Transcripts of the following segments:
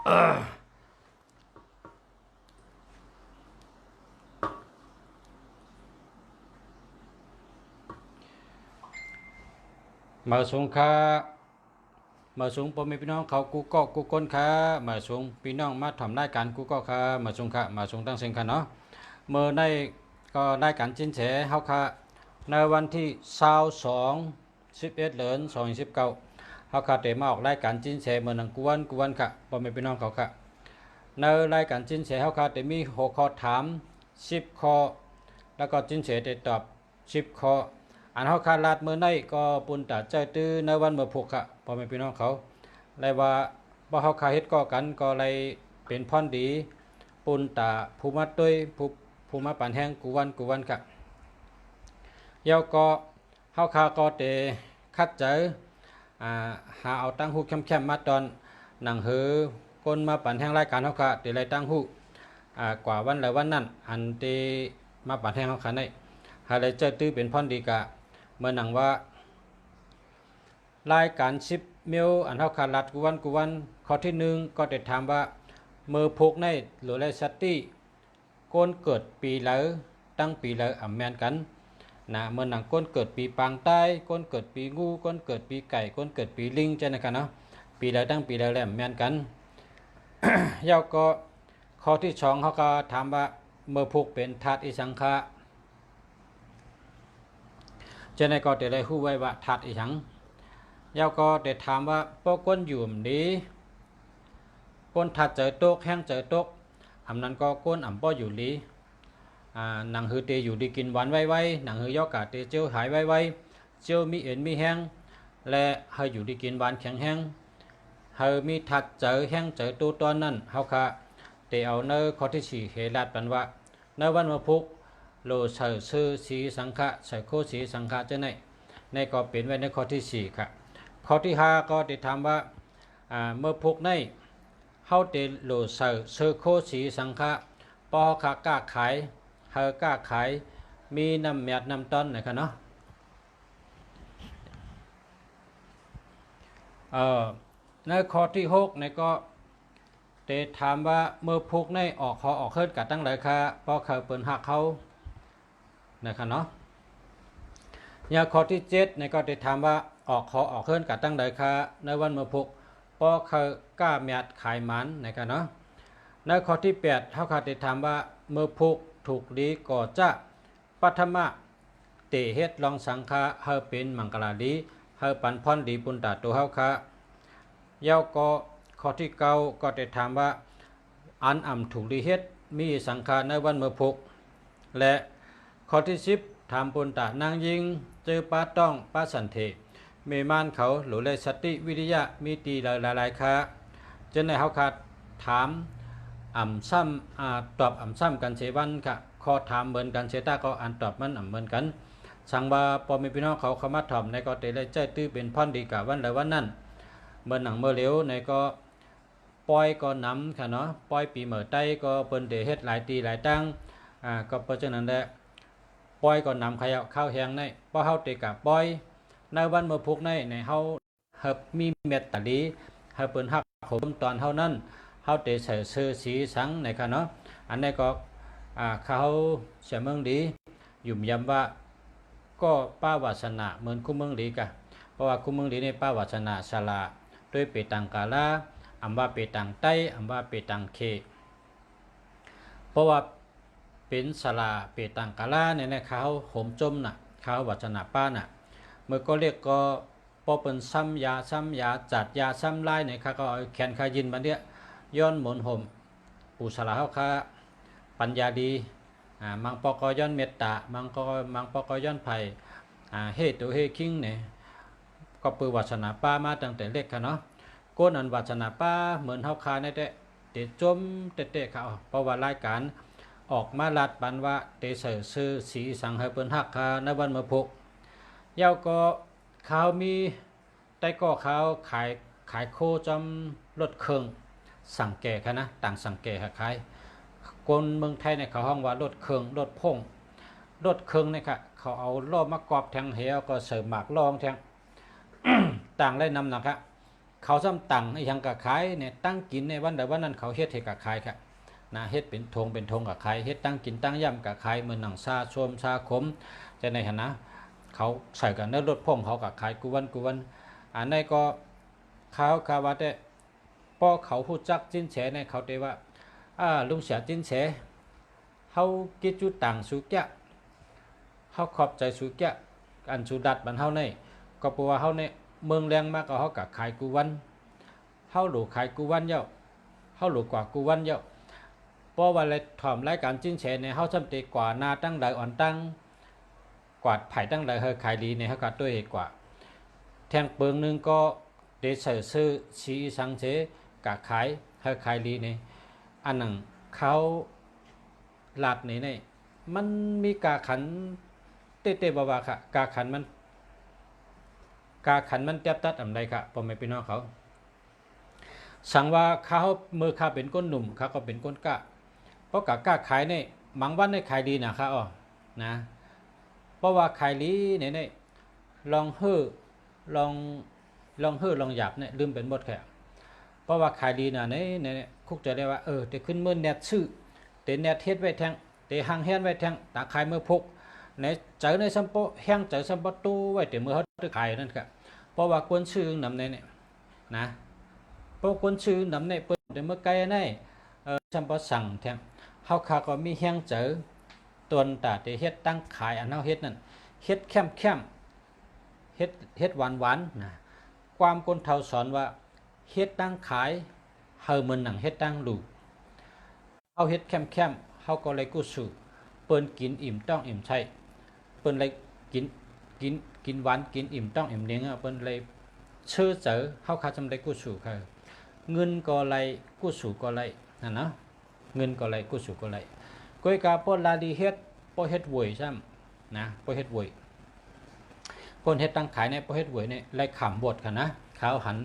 มาส่งค่ะมาส่งพ่อแม่พี่น้องเขากูก็กูก้นค่ะมาส่งพี่น้องมาทำรายการกูก็ค่ะมาส่งค่ะมาส่งตั้งเสียงค่ะเนาะเมื่อได้ก็ได้การจิ้นแฉเฮาค่ะในวันที่22/11/2019เฮาค่ะได้มาออกรายการจิ้นแฉเมื่อนังกวนค่ะพ่อแม่พี่น้องเขาค่ะในรายการจิ้นแฉเฮาค่ะได้มี6ข้อถาม10ข้อแล้วก็จิ้นแฉได้ตอบ10ข้ออันเฮาคาลาดเมื่อในก็ปุ่นตาใจตื้อในวันเมื่อพุกค่ะพ่อแม่พี่น้องเขาเลยว่าบ่เฮาคาเฮ็ดก็กันก็เลยเป็นพรดีปุ่นตาภูมาตุ้ยภูมาปานแห้งกูวันค่ะเยาก็เฮาคาก็เตคัดเจอหาเอาตั้งหูเข้มๆมาตอนหนังหือคนมาปานแห้งรายการเฮาคาเตเลยตั้งหูกว่าวันแล้ววันนั้นอันที่มาปานแห้งเฮาคาได้หาเลยเจอตื้อเป็นพรดีกะเมื่อหนังว่ารายการ10 มิลอันเท่าขาดลัดกวนข้อที่1ก็ได้ถามว่าเมื่อพกในหรือไรสติก้นเกิดปีแล้วตั้งปีแล้วอ่ำแมนกันนะเมื่อหนังก้นเกิดปีปางใต้ก้นเกิดปีงูก้นเกิดปีไก่ก้นเกิดปีลิงใช่ไหมครับเนาะปีแล้วตั้งปีแล้วแหลมแมนกัน ยาวก็ข้อที่2เขาก็ถามว่าเมื่อพกเป็นธาตุอิสังขะจะในก็จะได้ฮู้ไว้ว่าธาตุอีหยังยาวก็ได้ถามว่าปอก้นอยู่นี้ก้นธาตุเจอตกแห้งเจอตกอำนั้นก็ก้นอ่ำป้ออยู่ลีหนังหือเตอยู่ดีกินหวานไว้หนังหือยอกาเตเจียวหายไว้เจียวมีเอ็นมีแห้งและเฮาอยู่ดีกินหวานแข็งแห้งเฮามีธาตุเจอแห้งเจอตัวตอนนั้นเฮาค่ะเตเอาเนอข้อที่4เฮลัดปันว่าในวันมะพุกโลเสชื่อสีสังฆะใส่โคสีสังฆะจะในก็เป็นไว้ในข้อที่4ค่ะข้อที่5ก็ได้ถามว่าเมื่อพุกในเฮาเตโลเสชื่อโคสีสังฆะปอค่ะกล้าขายเฮากล้าขายมีน้ำเมียดน้ำต้นนะครับเนาะในข้อที่6ในก็เตถามว่าเมื่อพุกในออกเฮิรกับตั้งหลายค่ะปอเขาเปิ่นหักเขานะครับเนาะยาข้อที่7ในก็ได้ถามว่าออกเฮิรกับตั้งใดค่ะในวันเมื่อพุกปอเขากล้าเมียดขายมันนะครับเนาะในข้อที่8เท่ากับได้ถามว่าเมื่อพุกถูกดีก่อจะปัทมะเตเฮ็ดลองสังฆะเฮาเป็นมังกลาดีเฮาปันพรดีปุนตาตัวเฮาค่ะยาวก็ข้อที่9ก็ได้ถามว่าอันอ่ำถูกดีเฮ็ดมีสังฆะในวันเมื่อพุกและข้อที่10ถามปุนตานางยิงเจอป้าต้องป้าสันเทเมมานเขาหรือเลยสติวิทยามีตีหลายๆค่ะจนในเฮาขาดถามอ่ำซ้ำตอบอ่ำซ้ำกันเสวันค่ะข้อถามเหมือนกันเสตาก็อ่านตอบมันอ่ำเหมือนกันสั่งว่าพอมีพี่น้องเขาเข้ามาถามในก็เตเลยใจตื้อเป็นพรดีกะวันแล้ววันนั้นเมื่อหนังเมื่อเหลียวในก็ปล่อยก็นำค่ะเนาะปล่อยปีเมื่อใต้ก็เปิ้นเดเฮ็ดหลายตีหลายตั้งก็เพราะฉะนั้นแหละปล่อยก็นำขยะข้าวแห้งในเพราะเฮาเตกะปล่อยในวันเมื่อพุกในเฮาเฮบมีเม็ดตะลีเฮาเปิ้นฮักขมตอนเฮานั้นเฮาเตใส่เสื้อสีสังในค่ะเนาะอันนี้ก็เขาเสียเมืองดียุ่มย้ำว่าก็ป้าวาสนาเหมือนคู่เมืองดีกะเพราะว่าคู่เมืองดีในป้าวาสนาสลาด้วยเปตังกาลาอัมว่าเปตังไตอัมว่าเปตังเคเพราะว่าเป็นสลาเปตังกาลาเนี่ยเขาโหมจมน่ะเขาวาสนาป้าน่ะเมื่อก็เรียกก็พอเป็นซ้ำยาจัดยาซ้ำลายเนี่ยเขาก็เอาแขนขายินมาเนี่ยย้อนหมุนห่มปูสลาเขาค่ะปัญญาดีมังปอกย้อนเมตตามังปอกย้อนไผ่เฮตุเฮคิงเนี่ยก็ปือวาสนาป้ามาตั้งแต่เล็กค่ะเนาะก้นอันวาสนาป้าเหมือนเฮาคาในเตะจมเตะเขาเพราะว่ารายการออกมาลัดปันว่าเตเสือซื้อสีสังเฮเปิ้นฮักคาในวันเมื่อพุกยาวก็เขามีแต่ก็เขาขายโคจำรถเครื่องสั่งแก่ค่ะนะต่างสั่งแก่ขายคนเมืองไทยเนี่ยเขาห้องว่ารถเครื่องรถพงรถเครื่องเนี่ยค่ะเขาเอาล้อมากรอบแทงเหวก็เสริมหมากลองแทง ต่างได้นำนะครับ เขาซ้ำตังไอ้ยังกะขายเนี่ยตั้งกินในวันใดวันนั้นเขาเฮ็ดให้กะขายค่ะนะเฮ็ดเป็นธงกะขายเฮ็ดตั้งกินตั้งย่ำกะขายเหมือนหนังซาชมซาขมแต่ในหันนะเขาใส่กันในรถพ่งเขากะขายกุวันอันนี้ก็เขาคาว่าแต่พอเขาพูดจักจิ้นแฉในเขาเตว่าลุงเสียจิ้นแฉเขากิจจุต่างสุแกะเขาขอบใจสุแกะอันสุดัดบันเฮาในก็เพราะว่าเฮาในเมืองแรงมากก็เฮากะขายกุวันเฮาหลูขายกุวันเย้าเฮาหลูกว่ากุวันเย้าเพราะว่าอะไรถ่อมรายการจิ้นแฉในเฮาจำเตกว่านาตั้งใดอ่อนตั้งกวาดไผ่ตั้งใดเฮอขายดีในเฮาก็ด้วยเหตุกว่าแทงเปิงนึงก็เดเซอร์ซื้อชีสังเฉกะขายเฮอขายดีในอันนั้นเขาลาดในมันมีกาขันเตบว่าค่ะกาขันมันเตียบตัดอันใดค่ะพ่อแม่พี่น้องเขาสั่งว่าเขามือข้าเป็นก้นหนุ่มเขาก็เป็นก้นกะเพราะกะขายในบางวันได้ขายดีนะคะนะเพราะว่าขายลีในลองลองหยาบเนี่ยลืมเป็นหมดแค่เพราะว่าขายดีนะในคุกจะได้ว่าแต่ขึ้นมือแนทชื่อแต่แนทเฮ็ดไว้แทงแต่หางแฮนไว้แทงตาขายมือพกในเจอในซัมโปแห้งเจอซัมโปตู้ไว้แต่มือเขาขายนั่นครับเพราะว่าควรชื่อนำในเนี่ยนะเพราะควรชื่อนำในเปิดแต่เมื่อไกลในซัมโปสั่งแทงเขาขาก็มีแห้งเจอตนตาแต่เฮ็ดตั้งขายอันเฮาเฮ็ดนั่นเฮ็ดแคมเฮ็ดหวานนะความคนเฒ่าสอนว่าเฮ็ดตั้งขายเฮาเหมือนหนังเฮ็ดตั้งลูกเฮาเฮ็ดแคมเฮาก็เลยกู้สู่เปิ้นกินอิ่มต้องอิ่มใช่เปิ้นเลยกินหวานกินอิ่มต้องอิ่มเลี้ยงเปิ้นเลยเชื่อเจอเฮาขาจำได้กู้สู่ค่ะเงินก็เลยกู้สู่ก็เลยนั่นเนาะเงินก็เลยกู้สู่ก็เลยก้อยกาป้นลาดีเฮ็ดป้เฮ็ดหวยซ้ำนะป้เฮ็ดหวยป้นเฮ็ดตั้งขายในป้เฮ็ดหวยในไล่ขำบทค่ะนะเขาหัน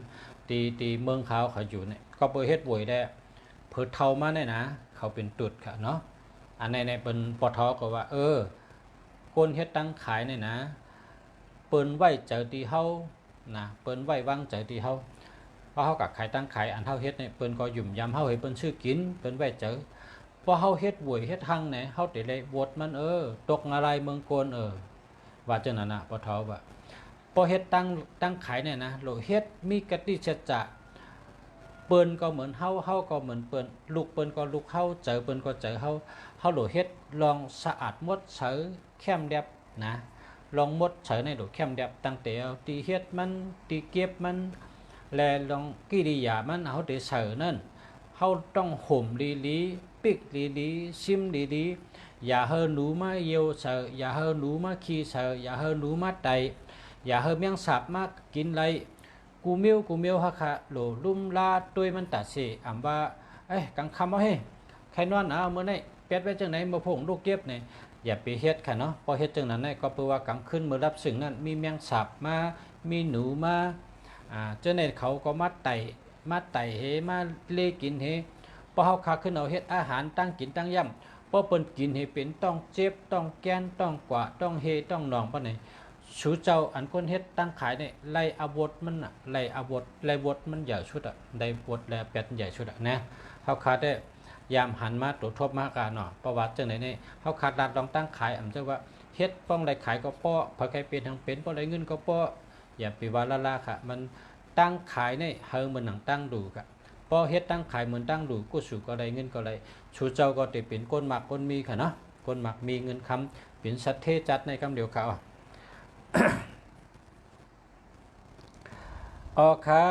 ตีเมืองเขาอยู่เนี่ยก็ป้เฮ็ดหวยได้เพิดเท่ามาเนี่ยนะเขาเป็นตุดค่ะเนาะอันในเป็นปทก็ว่าคนเฮ็ดตั้งขายเนี่ยนะเปิ้นไว้เจอตีเฮานะเปิ้นไว้วางเจอตีเฮาเพราะเฮากับขายตั้งขายอันเฮาเฮ็ดเนี่ยเปิ้นก็ยุ่มยำเฮาให้เปิ้นซื้อกินเปิ้นไว้เจอพอเฮาเฮ็ดหวยเฮ็ดหังเนี่ยเฮาได้เลยบทมันตกอะไรเมืองโกนว่าจังนั้นน่ะปทว่าพอเฮ็ดตั้งขายเนี่ยนะโลเฮ็ดมีกติสัจจะเปิ้นก็เหมือนเฮาก็เหมือนเปิ้นลูกเปิ้นก็ลูกเฮาเจอเปิ้นก็เจอเฮาโหลเฮ็ดลองสะอาดหมดเฉยแคมแดบนะลองหมดเฉยในโหลแคมแดบตั้งแต่ตีเฮ็ดมันตีเก็บมันแลลองกิริยามันเฮาได้เฉยนั่นเฮาต้องห่มลีปิกลีซิมลีอย่าเฮอหนูมาเยียวเฉยอย่าเฮอหนูมาขี้เฉยอย่าเฮอหนูมาไตอย่าเฮอเมียงสาบมากินไรกูเมียวฮะค่ะโหลลุ่มลาตัวมันตัดสิอ่ำว่ากังคำว่าใครนอนเมื่อไหร่เป็ดไว้จังไหนมาพงลูกเก็บเนี่ยอย่าไปเฮ็ดค่ะเนาะพอเฮ็ดจังนั้นก็แปลว่ากลางคืนเมื่อรับสิ่งนั้นมีแมงสาบมามีหนูมาเจ้าในเขาก็มาไต่เฮมาเล่กินเฮพอเฮาขาขึ้นเอาเฮ็ดอาหารตั้งกินตั้งย่ำพอเปิ้นกินเฮเป็นต้องเจ็บต้องแกนต้องกว่าต้องเฮต้องหนองปะเนี่ยชูเจ้าอันคนเฮ็ดตั้งขายเนี่ยไล่อาวุธมันไล่บทมันใหญ่ชุดได้บทแล้วเป็ดใหญ่ชุดนะเฮาขาได้ยามหันมาตรวจทบมากาเนาะประวัติจังไหนเนี่ยเฮาขาดลองตั้งขายอำจังว่าเฮ็ดป้องได้ขายก็ป้อพอใครเป็นทางเป็นป้อได้เงินก็ป้ออย่าไปว่าละค่ะมันตั้งขายเนี่ยเฮาเหมือนหนังตั้งดูค่ะป้อเฮ็ดตั้งขายเหมือนตั้งดูกู้สู่ก็ได้เงินก็ได้ชูเจ้าก็ได้เป็นก้นหมักก้นมีค่ะเนาะก้นหมักมีเงินคำเป็นสัตว์เทจัดในคำเดียวเขาค่ะ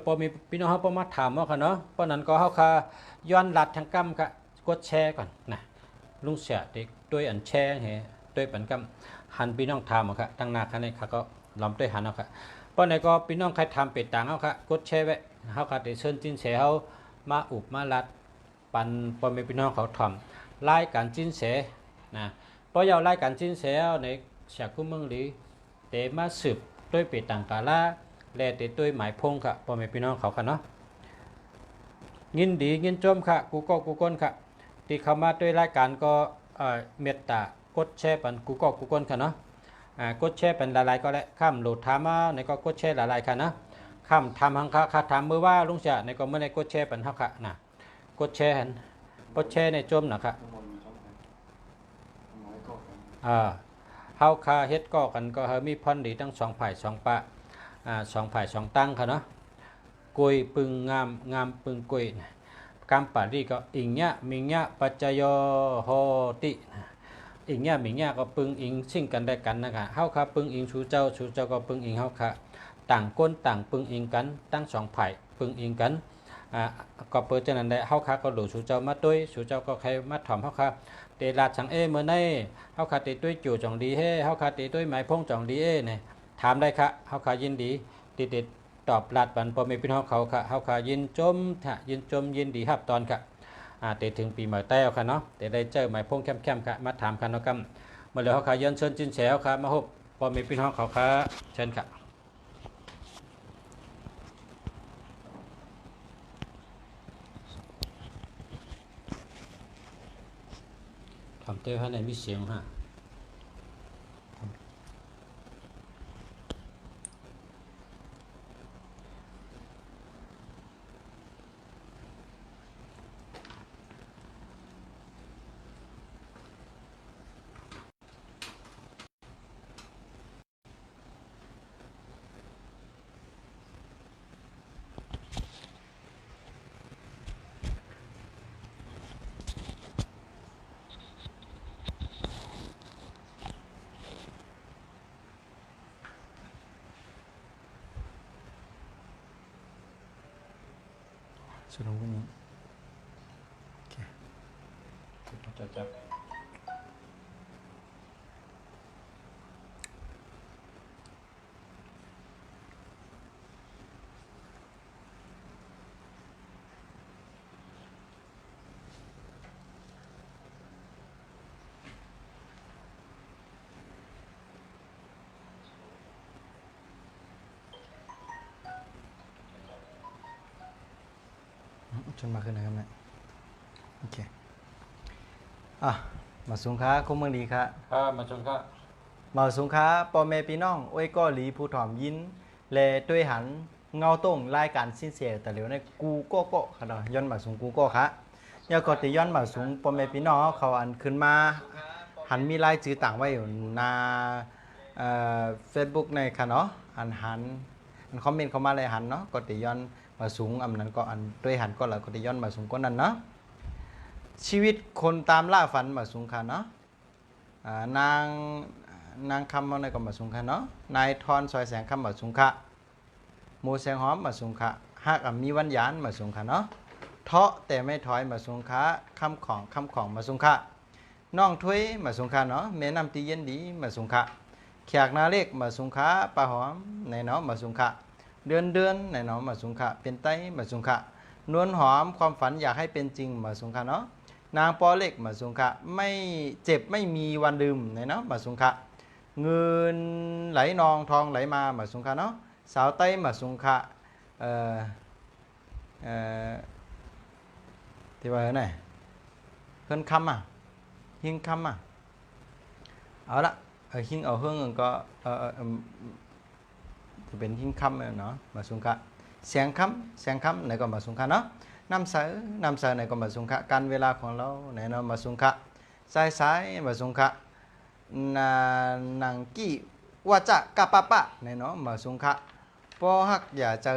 พอมีพี่น้องเขาพอมาถามว่าค่ะเนาะเพราะนั้นก็เขาค่ะย้อนลัดทางกำค่ะกดแชร์ก่อนนะลุงเสียเด็กด้วยอันแชร์ด้วยปันกำหันพี่น้องถามค่ะตั้งหน้าค่ะในค่ะก็ล้อมด้วยหันเอาค่ะเพราะไหนก็พี่น้องใครทำเป็ดต่างเขาค่ะกดแชร์ไว้เขาค่ะได้เชิญจิ้นแชร์เขามาอุบมาลัดปันพอมีพี่น้องเขาทำไล่การจิ้นแชร์นะเพราะยาวไล่การจิ้นแชร์ในเสียคุ้มเมืองหรือเตมาสืบด้วยเป็ดต่างกาลาแลติดด้วยหมายพงค่ะพ่อแม่พี่น้องเขาค่ะเนาะยินดียินจมค่ะกูก้นค่ะที่เข้ามาด้วยรายการก็เมตตากดแชร์ปันกูก้นค่ะเนาะกดแชร์เป็นหลายๆก็แล้วข้ามโหลดถามมาในก็กดแชร์หลายๆค่ะนะค คำทำหังคะคาถามมือว่าลุงเสียในก็เมื่อในกดแชร์ปันเฮาค่ะนะกดแชร์หันกดแชร์ในจมนะครับเฮาคาเฮ็ดก็กันก็เฮามีพรดีทั้ง2ฝ่าย2ปะ2ฝ่าย2ตั้งค่ะเนาะกุยปึงงามงามปึงกุยกามปารีก็อิงเนี้ยมิงเนี้ยปัจจโยโหติอิงเนี้ยมิงเนี้ยก็ปึงอิงซึ่งกันได้กันนะคะเฮาคาปึงอิงชูเจ้าก็ปึงอิงเฮาคาต่างก้นต่างปึงอิงกันตั้ง2ฝ่ายปึงอิงกันก็เปิดจังนั้นได้เฮาคาก็หลูชูเจ้ามาด้วยชูเจ้าก็ใครมาถ่อมเฮาคาเตลาดสังเอเมื่อในเฮาคาเตด้วยจู่จ่องดีเฮเฮาคาเตด้วยหมายพงจ่องดีเอเนี่ยถามได้ค่ะเฮาคายินดีติดตอบลาดบันพอมีพี่น้องเขาค่ะเฮาคายินจมยินดีครับตอนค่ะเตถึงปีใหม่แต้วค่ะเนาะเตได้เจอหมายพงแคมค่ะมาถามค่ะเนาะกำมาเลยเฮาคาเยินเชิญจินแฉวค่ะมาพบพอมีพี่น้องเขาค่ะเชิญค่ะทำเต้ให้ในมีเสียงฮะสุดลงพวกนี้โอเคจับจนมาขึ้นนะครับเนี่ยโอเคมาสูงค้าคุ้มเมืองดีครับมาชมค่ะมาสูงค้าปอเมพี่น้องโอ้ยก็หลีผู้ถ่อมยินแลด้วยหันเงาต้งรายการสิ้นเสียแต่เหลียวในกูก็ค่ะเนาะย้อนมาสูงกูก็ค่ะยาก็ติย้อนมาสูงปอเมพี่น้องเขาอันขึ้นมาหันมีรายจื่อต่างไว้อยู่ในเฟซบุ๊กในค่ะเนาะอันคอมเมนต์เข้ามาเลยหันเนาะก็ติย้อนมาสูงนั้นก็อันด้วยหันก็แล้วก็ติย้อนมาสูงก็นั้นเนาะชีวิตคนตามล่าฝันมาสูงค่ะเนาะนางคำมาในก็มาสูงค่ะเนาะนายทอนซอยแสงคำมาสูงค่ะหมูแสงหอมมาสูงค่ะฮักมีวันยานมาสูงค่ะเนาะเทาะแต่ไม่ถอยมาสูงค่ะคำของมาสูงค่ะน้องถ้วยมาสูงค่ะเนาะแม่น้ำตีเย็นดีมาสูงค่ะแขกนาเล็กมาสูงค่ะปลาหอมในเนาะมาสูงค่ะเดือนในเนาะมาสูงค่ะเป็นไตมาสูงค่ะนวลหอมความฝันอยากให้เป็นจริงมาสูงค่ะเนาะนางปอเล็กมาสูงค่ะไม่เจ็บไม่มีวันลืมในเนาะมาสูงค่ะเงินไหลนองทองไหลมาสูงค่ะเนาะสาวไต้มาสูงค่ะที่ว่าไหนเพิ่นคำหิ้งคำเอาละหิ้งเอาเฮืองก็จะเป็นหิ้งคำเนาะมาสูงค่ะแสงคำในก็มาสูงค่ะเนาะน้ำใสในก็มาสูงค่ะการเวลาของเราในเนาะมาสูงค่ะสายมาสูงค่ะนังกี้ว่าจะกะปะในเนาะมาสูงค่ะปอฮักอย่าเจอ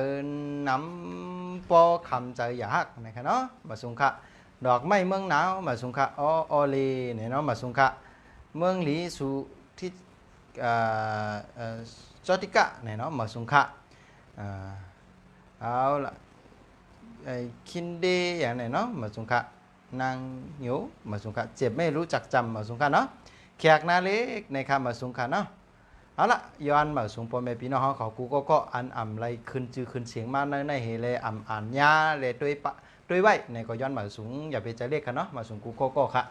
น้ำปอคำเจออย่าฮักนะครับเนาะมาสูงค่ะดอกไม้เมืองหนาวมาสูงค่ะอเลเนี่ยเนาะมาสูงค่ะเมืองหลีสุที่จอติกะเนี่ยเนาะมาสูงค่ะเอาละคินเดอย่างไหนเนาะมาสูงค่ะนางหิวมาสูงค่ะเจ็บไม่รู้จักจำมาสูงค่ะเนาะแขกนาเล็กในคำมาสูงค่ะเนาะเอาละย้อนมาสูงพ่อแม่พี่น้องเขากูก็อันไรขึ้นจือขึ้นเสียงมาในเฮเลยอ่านยาเลยด้วยไว้ในก็ย้อนมาสูงอย่าไปจะเรียกค่ะเนาะมาสูงกูก็ค่ะ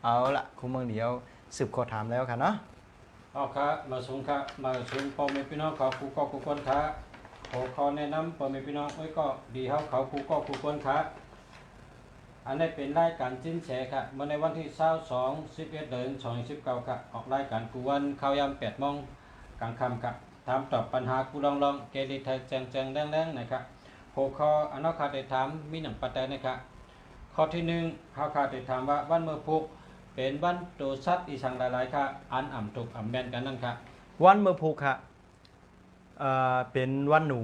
เอาละคุณเมืองเดียวสืบข้อถามแล้วค่ะเนาะเอาค่ะมาสูงค่ะมาสูงพ่อแม่พี่น้องเขากูก็กูคนค่ะขอแนะนำพ่อแม่พี่น้องไว้ก็ดีเขากูก็กูคนค่ะอันนี้เป็นรายการจิ้นแฉค่ะเมื่อในวันที่22 11 เดือน2019ค่ะออกรายการกูวันข่าวยาม8 โมงกลางค่ำค่ะ ถามตอบปัญหากูลองเกลิไทยแจงแดงนะครับหัวข้ออันนั้นขาดได้ถามมีหนังปัจจัยนะครับข้อที่หนึ่งเขาขาดได้ถามว่าวันเมื่อพุกเป็นวันตัวสัตว์อีสังหลายๆค่ะอันอ่ำถูกอ่ำแมนกันนั่นค่ะ วันเมื่อผูกค่ะเป็นวันหนู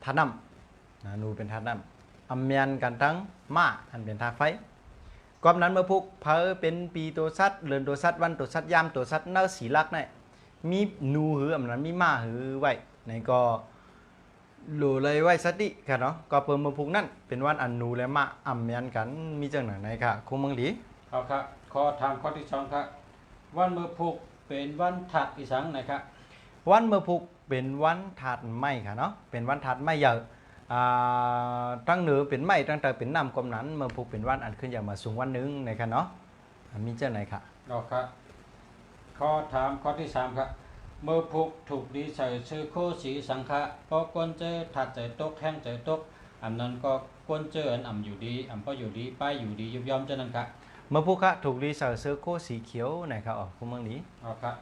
ทาน้ำหนูเป็นทาน้ำอำเมียนกันทั้งม้าอันเป็นทาไฟกอบนั้นเมื่อผูกเพอเป็นปีตัวสัตว์เรือนตัวสัตว์วันตัวสัตว์ยามตัวสัตว์เนื้อสีลักนี่มีหนูหืออำนั้นมีม้าหือไว้ในก็หลูเลยไว้สติค่ะเนาะก็เปิดเมื่อผูกนั่นเป็นวันอันหนูและม้าอำเมียนกันมีจังหนังไหนค่ะคงมังดี เอาครับข้อถามข้อที่สองครับวันเมื่อพุกเป็นวันถัดอีสังนะครับ วันเมื่อพุกเป็นวันถัดไม่ค่ะเนาะเป็นวันถัดไม่เยอะตั้งเหนือเป็นไม่ตั้งแต่เป็นน้ำกลมนั้นเมื่อพุกเป็นวันอันขึ้นอย่างมาสูงวันหนึงนะครับเนาะมีเจ้าไหนค่ะ เอาครับข้อถามข้อที่สามครับเมื่อพุกถูกดีใส่ชื่อโคสีสังฆะเพราะก้นเจอถัดใจตกแห้งใจตกอันนั้นก็ก้นเจออันอ่ำอยู่ดีอ่ำก็อยู่ดีป้ายอยู่ดียุบย่อมเจ้านั้นครับ เมื่อพุกค่ะถูกรีเซอร์เซอร์โคสีเขียวนะครับอ๋อคุณเมืองนี้ เอาครับ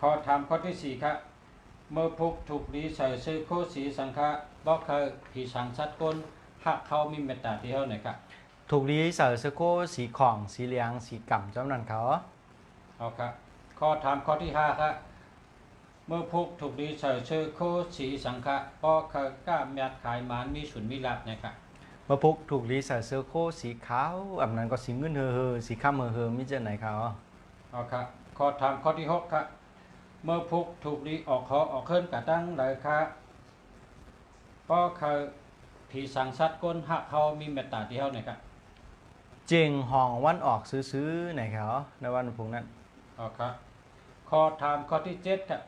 ข้อถามข้อที่สี่ครับเมื่อพุกถูกดีใส่ชื่อโคสีสังฆะบอกเคยผีสังสัตว์ก้นหักเขามีเมตตาที่เท่าไหนครับ ถูกรีเซอร์เซอร์โคสีของสีเหลืองสีก่ำเจ้านั้นเขา เอาครับข้อถามข้อที่ห้าครับเมื่อพุกถูกดีใส่ชื่อโคสีสังฆะก็เคยกล้าแมดขายหมานมีสุนมีลาบนะครับ เมื่อพุกถูกรีเซอร์เซอร์โคสีขาวอันนั้นก็สีเงินเฮอสีข้ามเฮอมีเจ้าไหนเขา เอาครับข้อถามข้อที่หกครับเมื่อพุกถูกดีออกคอออกเคลื่อนกระตั้งเลยครับก็เคยผีสังสัตว์ก้นหักเขามีเมตตาที่เท่าไหนครับ เจงห้องวันออกซื้อๆไหนเขาในวันพุกนั้น เอาครับข้อถามข้อที่เจ็ดครับ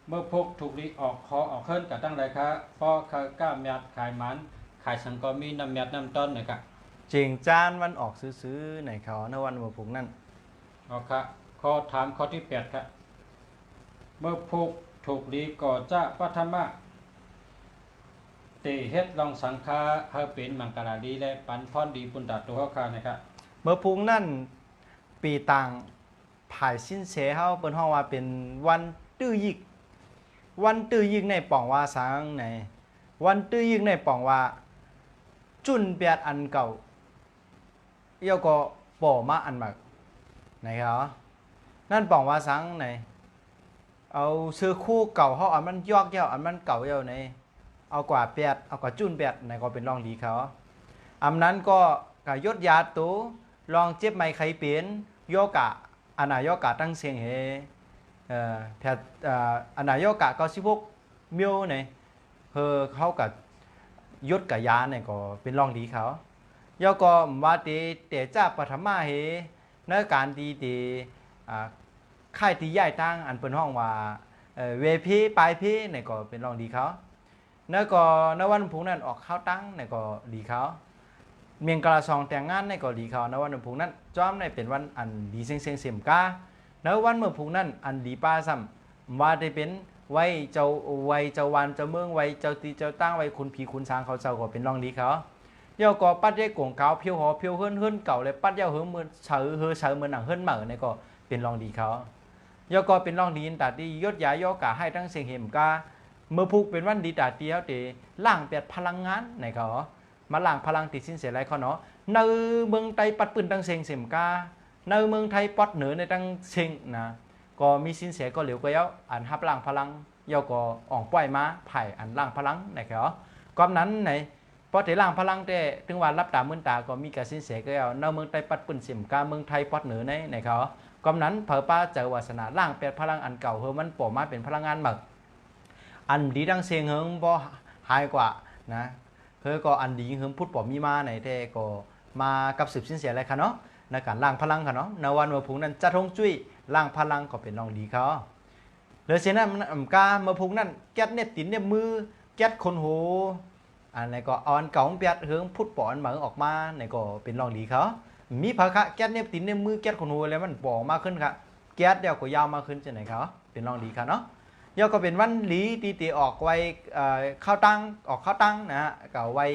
เมื่อพุกถูกดีออกคอออกเคลื่อนกระตั้งเลยครับก็เคยกล้าแมดขายหมานขายสังก็มีน้ำแมดน้ำต้นนะครับ เจงจานวันออกซื้อๆไหนเขาในวันเมื่อพุกนั้น เอาครับข้อถามข้อที่แปดครับเมื่อพุกถูกดีก่อจ้าปัทมะเตเฮ็ดลองสังฆาเฮาเป็นมังกราดีและปันพรดีปุณตาตัวเฮาคานะครับ เมื่อพุกนั้นปีต่างผายสิ้นเสเฮาเปิ้นฮ้องว่าเป็นวันตื้อยิกวันตื้อยิกในป่องว่าสังในวันตื้อยิกในป่องว่าจุนเปียดอันเก่าเอี้ยวก็ป่อมาอันใหม่ไหนครับนั่นป่องว่าสังไหนเอาซื้อคู่เก่าเฮาอันมันยอกเย้าอันมันเก่าเย้าในเอากว่าเปียดเอากว่าจุนเปียดไหนก็เป็นรองดีเขาอำนั้นก็กะยศยาตูลองเจ็บไม่ใครเปลี่ยนโยกะอนายกะตั้งเสียงเฮแพทอนายกะก็สิพกเมียวเนี่ยเขากับยศกับยาเนี่ยก็เป็นรองดีเขายอก็ว่าเตจ้าปฐมาเฮในการดีค่ายที่ใหญ่ตั้งอันเป็นห้องว่าเวพีปลายพีเนี่ยก็เป็นรองดีเขาแล้วก็ในวันพุธนั้นออกข้าวตั้งเนี่ยก็ดีเขาเมียงกระซองแต่งงานในก็ดีเขาในวันพุธนั้นจ้อมในเป็นวันอันดีเสียงเสียมกาในวันเมื่อพุธนั้นอันดีป้าซ้ำว่าได้เป็นไว้เจ้าวันเจ้าเมืองไว้เจ้าตีเจ้าตั้งไว้คุณผีคุณช้างเขาเจ้าก็เป็นรองดีเขาเยาก็ปัดได้กงเกาเพียวหอเพียวเฮิรนเก่าเลยปัดเยาเฮิรนมือเฉยเมือหนังเฮิรนเหมือในก็เป็นรองดีเขาเยาก็เป็นรองดีแต่ที่ยศยายกะให้ทั้งเสียงเห็มกาเมื่อพุกเป็นวันดีแต่เดียวเตล่างเปียดพลังงานในเขามาล่างพลังติดสินเสียไรเขาเนาะในเมืองไทยปัดปืนตั้งเสียงเสียมกาในเมืองไทยปัดเหนือในตั้งเสียงนะก็มีสินเสียก็เหลวก็เย้าอันฮับล่างพลังเยาก็อ่องป้อยมาไผ่อันล่างพลังในเขาก้อนนั้นในพอเตล่างพลังแต่ถึงวันรับตามื่นตาก็มีการสินเสียก็เย้าในเมืองไทยปัดปืนเสียมกาเมืองไทยปัดเหนือในเขาก้อนนั้นเผอป้าเจอวาสนาล่างเปียดพลังอันเก่าเฮมันโผล่มาเป็นพลังงานหมึกอันดีดังเสียงเฮิงบ่หายกว่านะก็อันดีเฮิงพุทธปอมีมาในแต่ก็มากับสืบสินเสียอะไรคะเนาะในการล่างพลังค่ะเนาะในวันวันพุงนั้นจะทงจุ้ยล่างพลังก็เป็นรองดีเขาเลยเสียนั้นมันกาเมื่อพุงนั้นแก๊สเนี่ยตินเนี่ยมือแก๊สคนหูอันนี้ก็อ่อนเก่าเปียดเฮิงพุทธปอนเหมือนออกมาในก็เป็นรองดีเขามีภาคะแก๊สเนี่ยตินเนี่ยมือแก๊สคนหูแล้วมันปอมากขึ้นค่ะแก๊สเดียวก็ยาวมากขึ้นจะไหนเขาเป็นรองดีค่ะเนาะย่อก็เป็นวันหลีตีออกไว้ข้าวตั้งออกข้าวตั้งนะฮะก็ไว้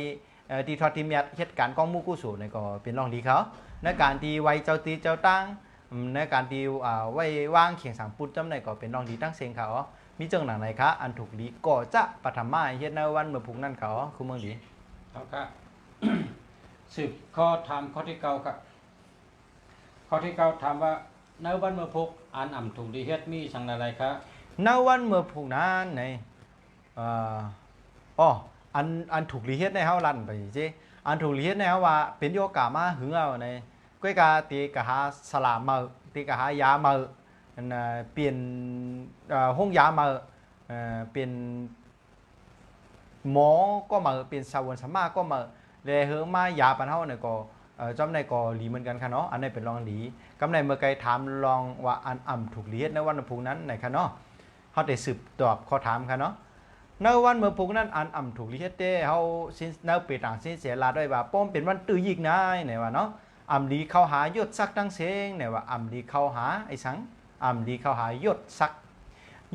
ตีทอดทีมยัดเหตุการณ์กองมูกู้สู่ในก็เป็นรองดีเขาในการที่ไว้เจ้าตีเจ้าตั้งในการที่ไว้วางเขียงสังปุตจำในก็เป็นรองดีตั้งเสียงเขา มีจังหนังไหนคะอันถูกลีก็จะปฐมมาเฮ็ดในวันเมื่อพุกนั่นเขาคุณเมืองดี เอาครับ สืบข้อถามข้อที่เก้าครับข้อที่เก้าถามว่าในวันเมื่อพกอันอ่ำถูกดีเฮ็ดมีสังอะไรครับ ในวันเมื่อพุกนั้นในเอ่ออ๋ออันถูกลีเฮ็ดในเฮาลั่นไปเจ้อันถูกลีเฮ็ดในเฮาว่าเป็นโยกามาหึงเอาในก้อยกาตีกะหาสลามมาตีกะหายามาอันเปลี่ยนห้องยามาเปลี่ยนหมอก็มาเปลี่ยนสาวรสามารถก็มาเลยเฮมายาปันเฮาเนี่ยก็จำในก็หลีเหมือนกันค่ะเนาะอันนี้เป็นรองหลีกำในเมื่อไกลถามลองว่าอันอ่ำถูกลีเฮ็ดในวันพุกนั้นไหนค่ะเนาะเฮาได้สืบตอบข้อถามค่ะเนาะในวันเมื่อพุกนั้นอันอ่ำถูกลีเฮ็ดเด้เฮาสิแนวเปต่างสิเสียลาด้วยว่าป้อมเป็นวันตื้อยิกนายไหนว่าเนาะอ่ำลีเข้าหายศซักตั้งเสงไหนว่าอ่ำลีเข้าหาไอ้สังอ่ำลีเข้าหายศซัก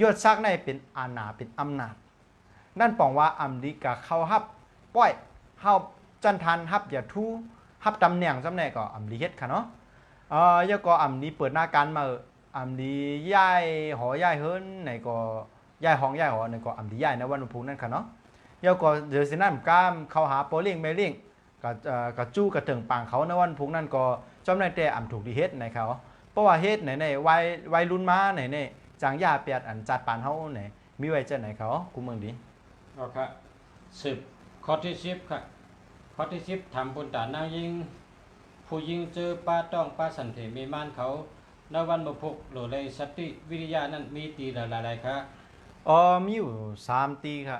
ยศซักในเป็นอาณาเป็นอำนาจนั่นปองว่าอำลีกะเข้าฮับป้อยเฮาจันทันฮับอย่าทูฮับตำแหน่งสำแหน่งก็อำลีเฮ็ดค่ะเนาะยก็อำลีเปิดหน้าการมาอำลีย้ายหอย้ายเฮิรนไหนก็ย้ายห้องย้ายหอไหนก็อำลีย้ายในวันพุธนั่นค่ะเนาะยก็เดี๋ยวสินั่นกล้ามเข้าหาโปเลี้ยงไม่เลี้ยงกับจู้กับถึงปางเขาในวันพุธนั่นก็จำในแต่อำถูกดีเฮ็ดไหนเขาเพราะว่าเฮ็ดไหนในวัยรุ่นมาไหนในจางยาเปียดอันจัดปานเฮาไหนมีไว้เจ้าไหนเขากูเมืองดี เอาครับสืบข้อที่10ครับข้อที่10ทำบุญตานางยิงผู้ยิงเจอป้าต้องป้าสันเถมีม่านเขาในวันเมื่อพกโหลเลยสติวิริยะนั้นมีตีละอะไรครับ มีอยู่3ตีค่ะ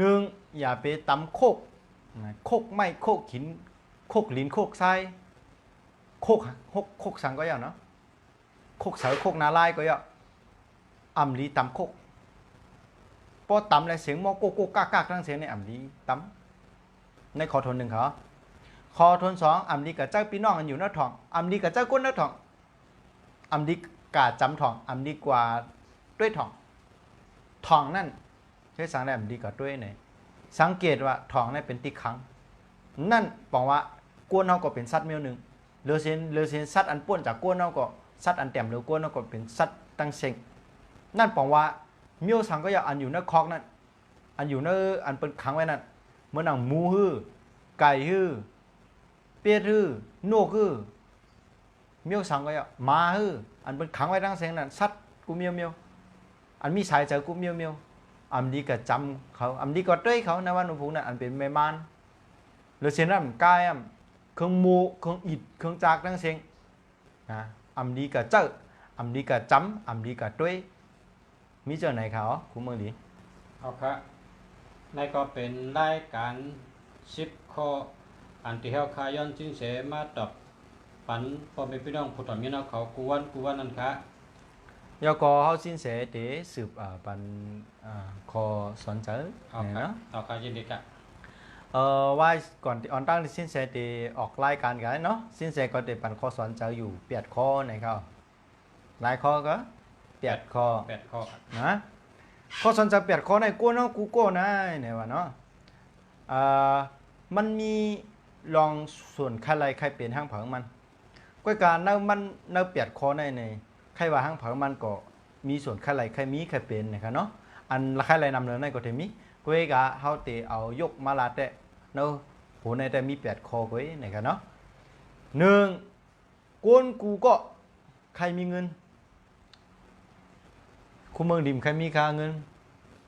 1อย่าไปตำโคกโคกไม้โคกหินโคกลิ้นโคกทรายโคกสังก็อย่างเนาะโคกเสือโคกนาลายก็อย่างอ่ำลีตำโคกพอตำแล้วเสียงมอโกโกกากทั้งเสียงในอ่ำลีตำในขอทน1เขาขอทน2อ่ำลีกับเจ้าพี่น้องกันอยู่หน้าท้องอ่ำลีกับเจ้าก้นหน้าท้องอ่ำลีกาจำท้องอ่ำลีกว่าด้วยท้องท้องนั่นใช้สังแรมดีกว่าด้วยไหนสังเกตว่าท้องนั่นเป็นติ๊กครั้งนั่นบอกว่ากวนเฮาก็เป็นสัตว์เมียวหนึ่งเลือเซนสัตว์อันป้วนจากกวนเฮาก็สัตว์อันแต้มหรือกวนเฮาก็เป็นสัตว์ตั้งเซ็งนั่นบอกว่าเมียวสังก็อย่าอันอยู่ในคอกนั่นอันอยู่ในอันเป็นขังไว้นั่นเมื่อนังหมูฮื้อไก่ฮื้อเป็ดฮื้อนกฮื้อเมียวสังก็อย่าหมาฮื้ออันเป็นขังไว้ตั้งเซ็งนั่นสัตว์กูเมียวอันมีสายเจอกูเมียวอันดีก็จำเขาอันดีก็เต้ยเขาในวันอุพุนั่นอันเป็นแม่มันหรือเช่นนั้นกายเครื่องมูเครื่องอิดเครื่องจักรตั้งเซ็งอันดีก็เจออันดีก็จำอันดีก็เต้ยมีเจอไหนเขาคุณเมืองดี เอาครับในก็เป็นรายการ10ข้ออันที่เฮาคาย้อนจึงเสมาตอบปันพ่อแม่พี่น้องผู้ถอมีน้องเขากูวันนั่นครับ ยก็เฮาสินเสเตสืบปันขอสอนเจอ เอาครั เนาะ บเอาครับยินดีครับ ว่าก่อนออนตั้งสินเสเตออกรายการกันเนาะสินเสก็เตปันข้อสอนเจออยู่8ข้อในเขาหลายข้อก็8ข้อ 8ข้อครับ นะข้อสอนเจอ8ข้อในกูเนาะกูโก้นะเนี่ยว่าเนาะมันมีลองส่วนใครไรใครเป็นห้างเผิงมันก้อยการเนื้อ8ข้อในใครว่าห้างเผิงมันก็มีส่วนใครไรใครมีใครเป็นนะครับเนาะอันละใครไรนำเนินในก็เทมีก้อยกะเฮาเตเอายกมาลาเตเนาะโหในแต่มี8ข้อก้อยนะครับเนาะ1กวนกูก็ใครมีเงินคุณเมืองดิมใครมีค่าเงิน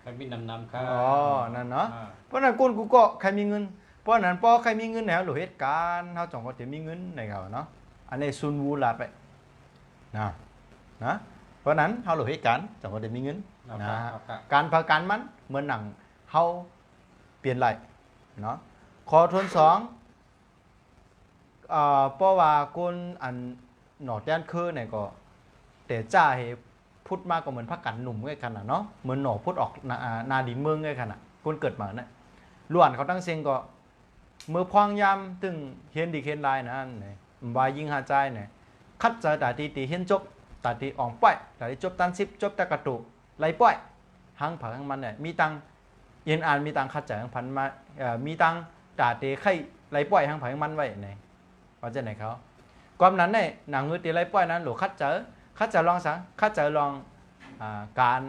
ใครมีนำครับ อ๋อนั่นเนาะเพราะนั้นกวนกูก็ใครมีเงินเพราะนั้นพอใครมีเงินแล้วหรือเหตุการณ์เฮาจ่องก็จะมีเงินในเขาเนาะอันนี้ซุนวูลาดไปนะเพราะนั้นเฮาหรือเหตุการณ์จ่องก็จะมีเงิน เอา นะครับ เอาครับ การประกันมันเหมือนหนังเฮาเปลี่ยนไหลเนาะขอทวน2เพราะว่าคนอันหนอดย่านคือเนี่ยก็แต่จ้าให้พุทธมากก็เหมือนพักกันหนุ่มไงขนาดเนาะเหมือนหนอพุทธออกนาดินเมืองไงขนาดคนเกิดมาเนี่ยล้วนเขาตั้งเสียงก็เมื่อพองยามตึงเฮียนดีเฮียนลายนะเนี่ยบายยิงหาใจเนี่ยคัดใจแต่ตีเฮียนจบแต่ตีอ่องป้อยแต่ตีจบตันซิบจบตะกระตุไล่ป้อยหังผังมันเนี่ยมีตังเย็นอ่านมีตังคัดใจหังพันมามีตังแต่ตีไข่ไล่ป้อยหังผังมันไว้เนี่ยว่าจะไหนเขาความนั้นเนี่ยหนังเงือตีไล่ป้อยนั้นหรือคัดเจอลองสังคัดเจอลองการ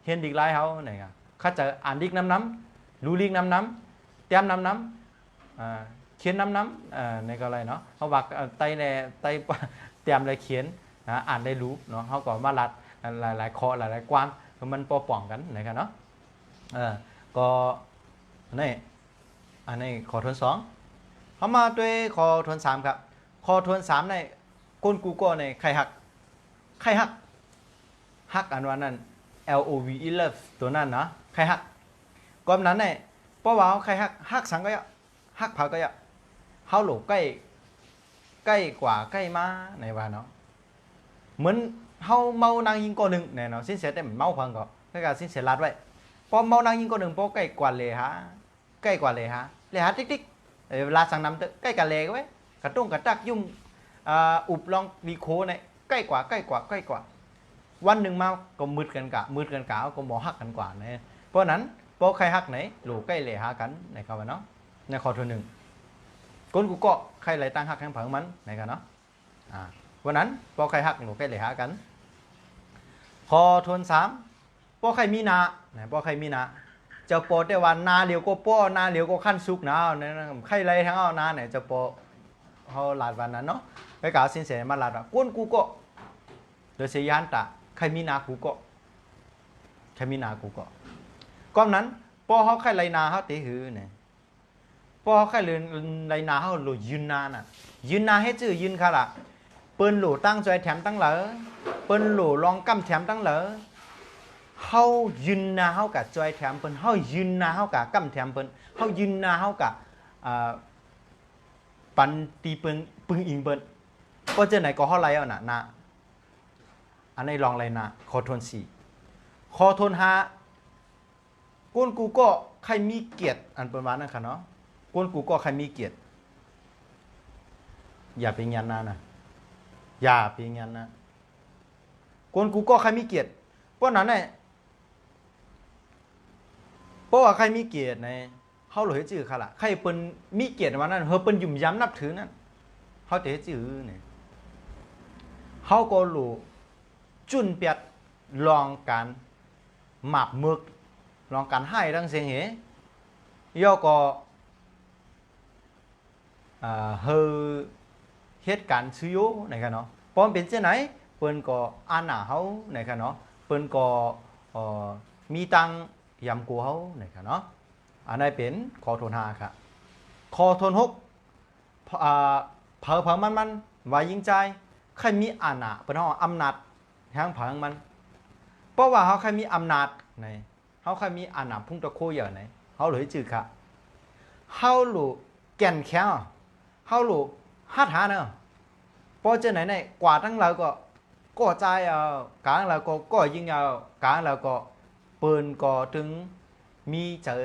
เฮียนดิกไล่เขาไหนกันข้าจะอ่านดิกน้ำรู้ดิกน้ำเตรียมน้ำเขียนน้ำในก็อะไรเนาะเขาบอกไตเนี่ยไตเตรียมอะไรเขียนอ่านได้รู้เนาะเขาก็มาลัดหลายๆข้อหลายๆกว้างมันปอป่องกันไหนกันเนาะก็นี่อันนี้ขอทวนสองเขามาด้วยขอทวนสามครับขอทวนสามในก้นกูโก้ในใครหักอันวันนั้น love love ตัวนั้นนะใครหักก่อนนั้นเนี่ยเพราะว่าใครหักสังก็หักเผาก็เขาหลบใกล้กว่าใกล้มาในวันเนาะเหมือนเขาเมานางยิงก่อนหนึ่งเนี่ยเนาะสิ้นเสียแต่เมาพังก็ก็การสิ้นเสียลัดไว้พอเมานางยิงก่อนหนึ่งพอใกล้กว่าเลยฮะติ๊กเวลาสั่งนำใกล้กันเลยก็ไว้กระตุ้งกระตักยุ่งอุบลองดีโคเนี่ยใกล้กว่าวันหนึ่งมาก็มืดกันกะก็หมอหักกันกว่าเนี่ยเพราะนั้นพอใครหักไหนหลูใกล้เลยหากันในคำว่าเนาะในข้อที่หนึ่งก้นกูก็ใครไหลตั้งหักแข่งผังมันในกันเนาะวันนั้นพอใครหักหลูใกล้เลยหากันพอทวนสามพอใครมีนาพอใครมีนาจะโปรแต่วันนาเหลียวก็ป้อนาเหลียวก็ขั้นสุกนะเนี่ยใครไรทั้งเอานาเนี่ยจะโปรเขาลาดวันนั้นเนาะไปกล่าวสินเสมาลาดว่าก้นกูก็โดยเสียยานตาใครมีนากูก็ก้อนนั้นพอเขาใครไรนาเขาตีหือเนี่ยพอเขาใครไรนาเขาหลุดยืนนาน่ะยืนนาให้จื้อยืนค่ะล่ะเปิ้นหลุดตั้งใจแถมตั้งเหลอเปิ้นหลุดลองกำแถมตั้งเหลอเขายืนนาเขากับจอยแถมเปิ้นเขายืนนาเขากับกำแถมเปิ้นเขายืนนาเขากับปันตีเปิ้นปึงอิงเปิ้นก็เจอไหนก็เขาไรเอาน่ะนะอันนี้ลองไรนะขอทนสี่ขอทนห้าก้นกูก็ใครมีเกียรติอันประมาณนั้นค่ะเนาะก้นกูก็ใครมีเกียรติอย่าไปยันนะอย่าไปยันนะก้นกูก็ใครมีเกียรติเพราะนั้นเนี่ยเพราะว่าใครมีเกียรติในเขาหลอยจื้อค่ะล่ะใครเป็นมีเกียรติวันนั้นเฮาเป็นยุ่มย้ำนับถือนั่นเขาจะจื้อเนี่ยเขาก็หลูจุนเปียดลองการหมักมึกลองการให้ดังเสียงเหย่อก็เฮอเหตุการณ์ซื้อยุในกันเนาะพอเป็นเช่นไหนเปิ้นก็อ่านหนาเขาในกันเนาะเปิ้นก็มีตังยำกูเขาในกันเนาะอันนี้เป็นขอทน5ค่ะขอทน6เผามันไว้ยิงใจใครมีอ่านหนาเป็นห้องอำนาจทางผังมันเพราะว่าเขาใครมีอำนาจในเขาใครมีอานาพุ่งตะโคเยอะไหนเขาหลุยจืดค่ะเขาหลุแก่นแข็งเขาหลุฮัดหาเนอะพอเจอไหนในกว่าทั้งเราก็ใจเอากลางเราก็ยิงเอากลางเราก็ปืนก็ถึงมีเจอ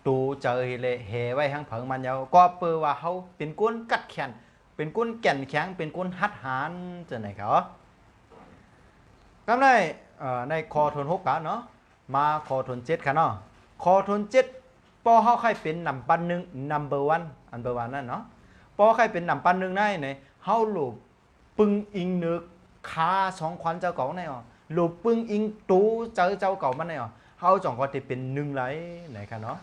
ตูเจอเลยเหไว้ทางผังมันยาวก็เปิดว่าเขาเป็นก้นกัดแขนเป็นก้นแก่นแข็งเป็นก้นฮัดหานเจอไหนเขาก็ได้ในคอทน6กันเนาะมาคอทน7ค่ะเนาะคอทน7ปอเขาใครเป็นนำปันหนึ่ง number one อันเบอร์วันนั่นเนาะปอใครเป็นนำปันหนึ่งได้เนี่ยเขาหลุบปึงอิงนึกคา2 ควันเจ้าเก่าเนี่ยหลุบปึงอิงตูเจ้าเก่ามันเนี่ยเขาจ่องก็จะเป็น1ไรไหนค่ะเนาะ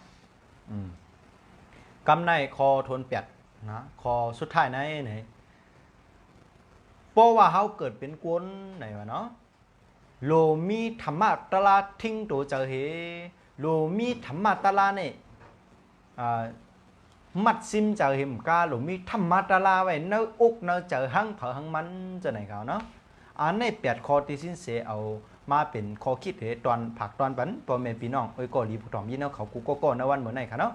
กำในคอทน8นะคอสุดท้ายในไหนเพราะว่าเขาเกิดเป็นกวนไหนวะเนาะโลมีธรรมะตลาทิ้งตัวเจอเหโลมีธรรมะตลาเนี่ยมัดซิมเจอเหมกาโลมีธรรมะตลาไว้เนื้ออกเนื้อเจอหังเผาหังมันจะไหนเขาเนาะอันนี้8 ข้อที่สินเสเอามาเป็นข้อคิดเหตุตอนผักตอนปันตัวเมนพี่น้องก็รีผู้ถ่อมยี่เนาะเขากูก็ในวันเหมือนไหนค่ะเนาะ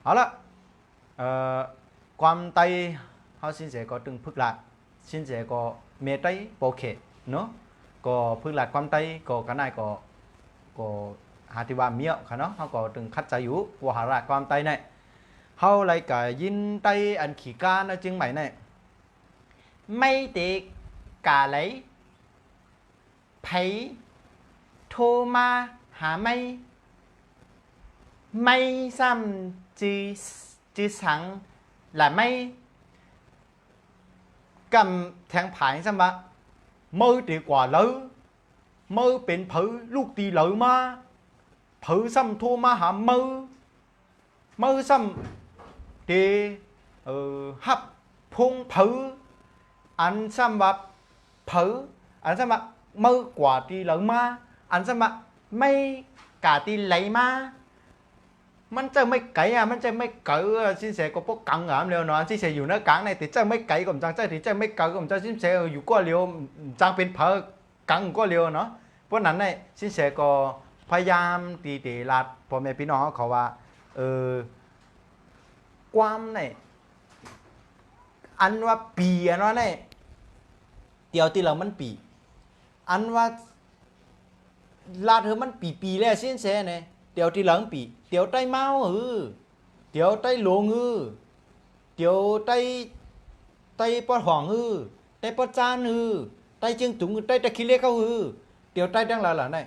เอาละความไตเขาสินเสก็ตึงพึกหลักสินเสก็เมตไตโปเคเนาะก็พึ่งหลักความไตก็กันได้ก็หาที่ว่าเมียวค่ะเนาะเขาก็ตึงคัดใจอยู่ว่าหาละความไตเนี่ยเขาเลยก็ยินไตอันขี้กานะจึงไหมเนี่ยไม่ติกาไหลไผโทรมาหาไม่ซ้ำจีสังและไม่กำแทงผายซ้ำวะmới thì quả lớn mơเป็นphử lúc tì lợi ma phử xăm thua ma hạ mơ mơ xăm thì hấp phung phử anh xăm bạc phử anh xăm bạc mơ quả tì lợi ma anh xăm bạc mây cả tì lấy ma มันจะไม่ไกลอ่ะมันจะไม่ไกลสินแสก็พวกกังอ่ะเร็วเนาะสินแสอยู่ในกลางในติจะไม่ไกลก็จังใจติจะไม่ไกลก็จังสินแสอยู่ก็เร็วจังเป็นเพอกังก็เร็วเนาะเพราะนั้นเนี่ยสินแสก็พยายามตีลาดพ่อแม่พี่น้องเขาว่าความเนี่ยอันว่าปีอ่ะเนาะเนี่ยเดียวที่เรามันปีอันว่าลาดเธอมันปีแล้วสินแสเนี่ยtiểu thì lớn bị tiểu tay mau tiểu tay luồng tiểu tay bớt hoàng tay bớt chan tay chân tụng tay khí lê câu tiểu tay đang là này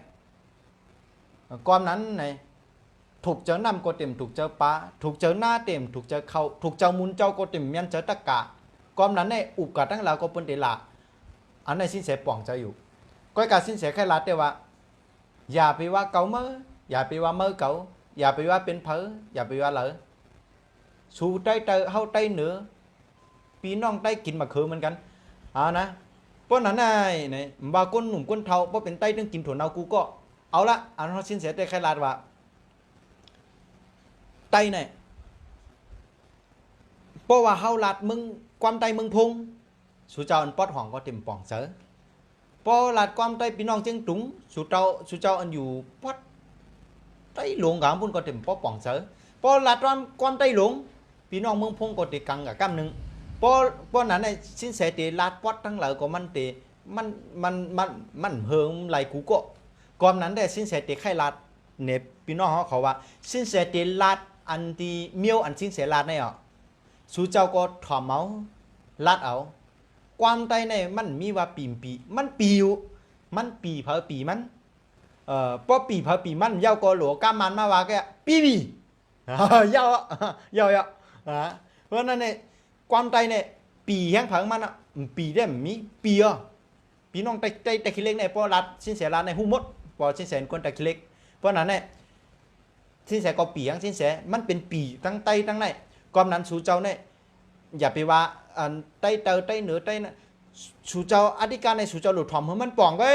con nắn này thuộc chớ năm có tìm thuộc chớ pá thuộc chớ na tìm thuộc chớ khâu thuộc chớ muốn châu có tìm miên chớ tất cả con nắn này ụp cả đang là có vấn đề lạ anh này xin sẽ bỏ choอยู่coi cả xin sẽ khai lát đều ạ อย่าไปว่าเกาเมื่ออย่าไปว่าเมื่อเกาอย่าไปว่าเป็นเผออย่าไปว่าเหลอสู้ใจเตอเฮาใจเหนือพี่น้องใจกินมะเขือเหมือนกันนะเพราะนั้นไอ้เนี่ยบางคนหนุ่มคนเฒ่าเพราะเป็นไตเรื่องกินถั่วเน่ากูก็เอาละอันนั้นสิ้นเสียแต่ใครลาดว่าไตเนี่ยเพราะว่าเฮาลาดมึงความไตมึงพุงสู้เจ้าอันปอดห่องก็เต็มป่องเสือพอลาดความไตพี่น้องเชียงตุงสู้เจ้าอันอยู่ปอดไตหลวงกางพุ่นก็เต็มปอป่องเสือพอลาดความไตหลวงพี่น้องเมืองพงก็ติกังกับกำหนึ่งพอนั้นไอ้สินแสตีลาดปอดทั้งหลายก็มันตีมันเฮิงไหลกูก็ก่อนนั้นได้สินแสตีไข่ลาดเนบพี่น้องเขาว่าสินแสตีลาดอันที่เมียวอันสินแสลาดเนี่ยสู้เจ้าก็ถอมเมาลาดเอาความไตเนี่ยมันมีว่าปีมันปีอยู่มันปีเผอปีมันพอปีเผอปีมันเย้าก็หลวก้ามันมาว่าแกปีเย้าเพราะนั้นเนี่ยความไตเนี่ยปีแห้งเผอมันอ่ะปีได้มีปีอ่ะพี่น้องแต่ขี้เล็กเนี่ยพอรัดสินแสรัดในหูมดพอสินแสคนแต่ขี้เล็กเพราะนั้นเนี่ยสินแสก็ปีทั้งสินแสมันเป็นปีทั้งไตทั้งในความนั้นสู่เจ้าเนี่ยอย่าไปว่าไตเหนือไตนะสู่เจ้าอธิการในสู่เจ้าหลุดถ่อมให้มันป่องไว้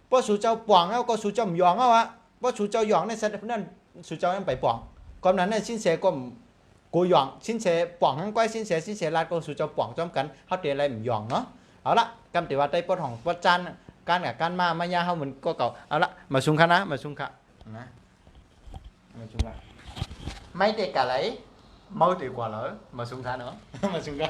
เพราะสู่เจ้าป่องแล้วก็สู่เจ้าหยองเอาอะเพราะสู่เจ้าหยองในสัตว์นั้นสู่เจ้ายังไปป่องความนั้นเนี่ยสินแสก็กูหยองสินแสป่องทั้งก้อยสินแสลาดก็สู่เจ้าป่องจอมกันเขาเตะอะไรหยองเนาะเอาละกำติว่าไตปอดห้องปอดจันการกับการมายาเขาเหมือนก็เก่าเอาละมาชุงค่ะนะมาชุงค่ะนะมาชุงค่ะไม่เด็กอะไรmơ thì quả lỡ mà xuống thả nữa mà xuống ra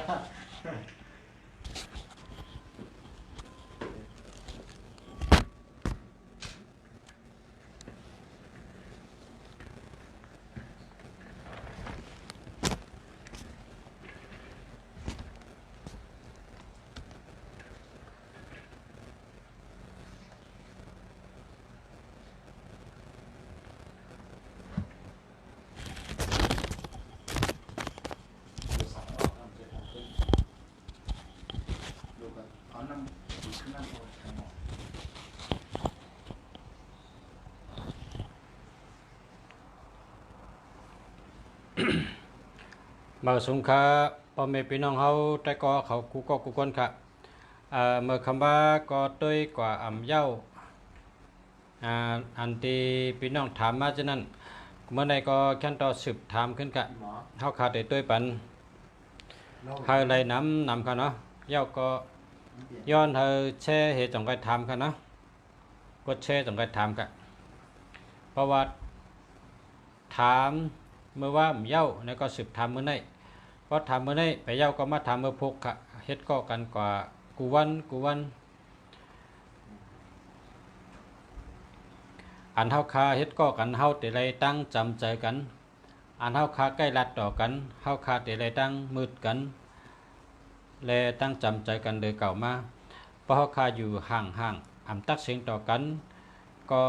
มาสงค่ะพ่อแม่พี่น้องเฮาแต่ก็เขากูคนค่ะเมื่อคำว่าก็ต้วยกว่าอ่ำเย้าอันที่พี่น้องถามมาฉะนั้นเมื่อใดก็แค่นต่อสืบถามขึ้นค่ะเฮาขาดแต่ต้วยปันเฮาไรน้ำค่ะเนาะเย้าก็ย้อนเฮาแช่เหตุจงไปถามค่ะเนาะก็แช่จงไปถามค่ะเพราะว่าถามเมื่อว่าเย้าแล้วก็สืบถามเมื่อไหนพอถามเมื่อไหนไปเย้าก็มาถามเมื่อพกค่ะเฮ็ดก็กันกว่ากูวันอันเฮาคาเฮ็ดก็กันเฮาแต่ไรตั้งจำใจกันอันเฮาคาใกล้รัดต่อกันเฮาคาแต่ไรตั้งมืดกันแลตั้งจำใจกันโดยเก่ามาเพราะเฮาคาอยู่ห่างอำตักเสียงต่อกันก็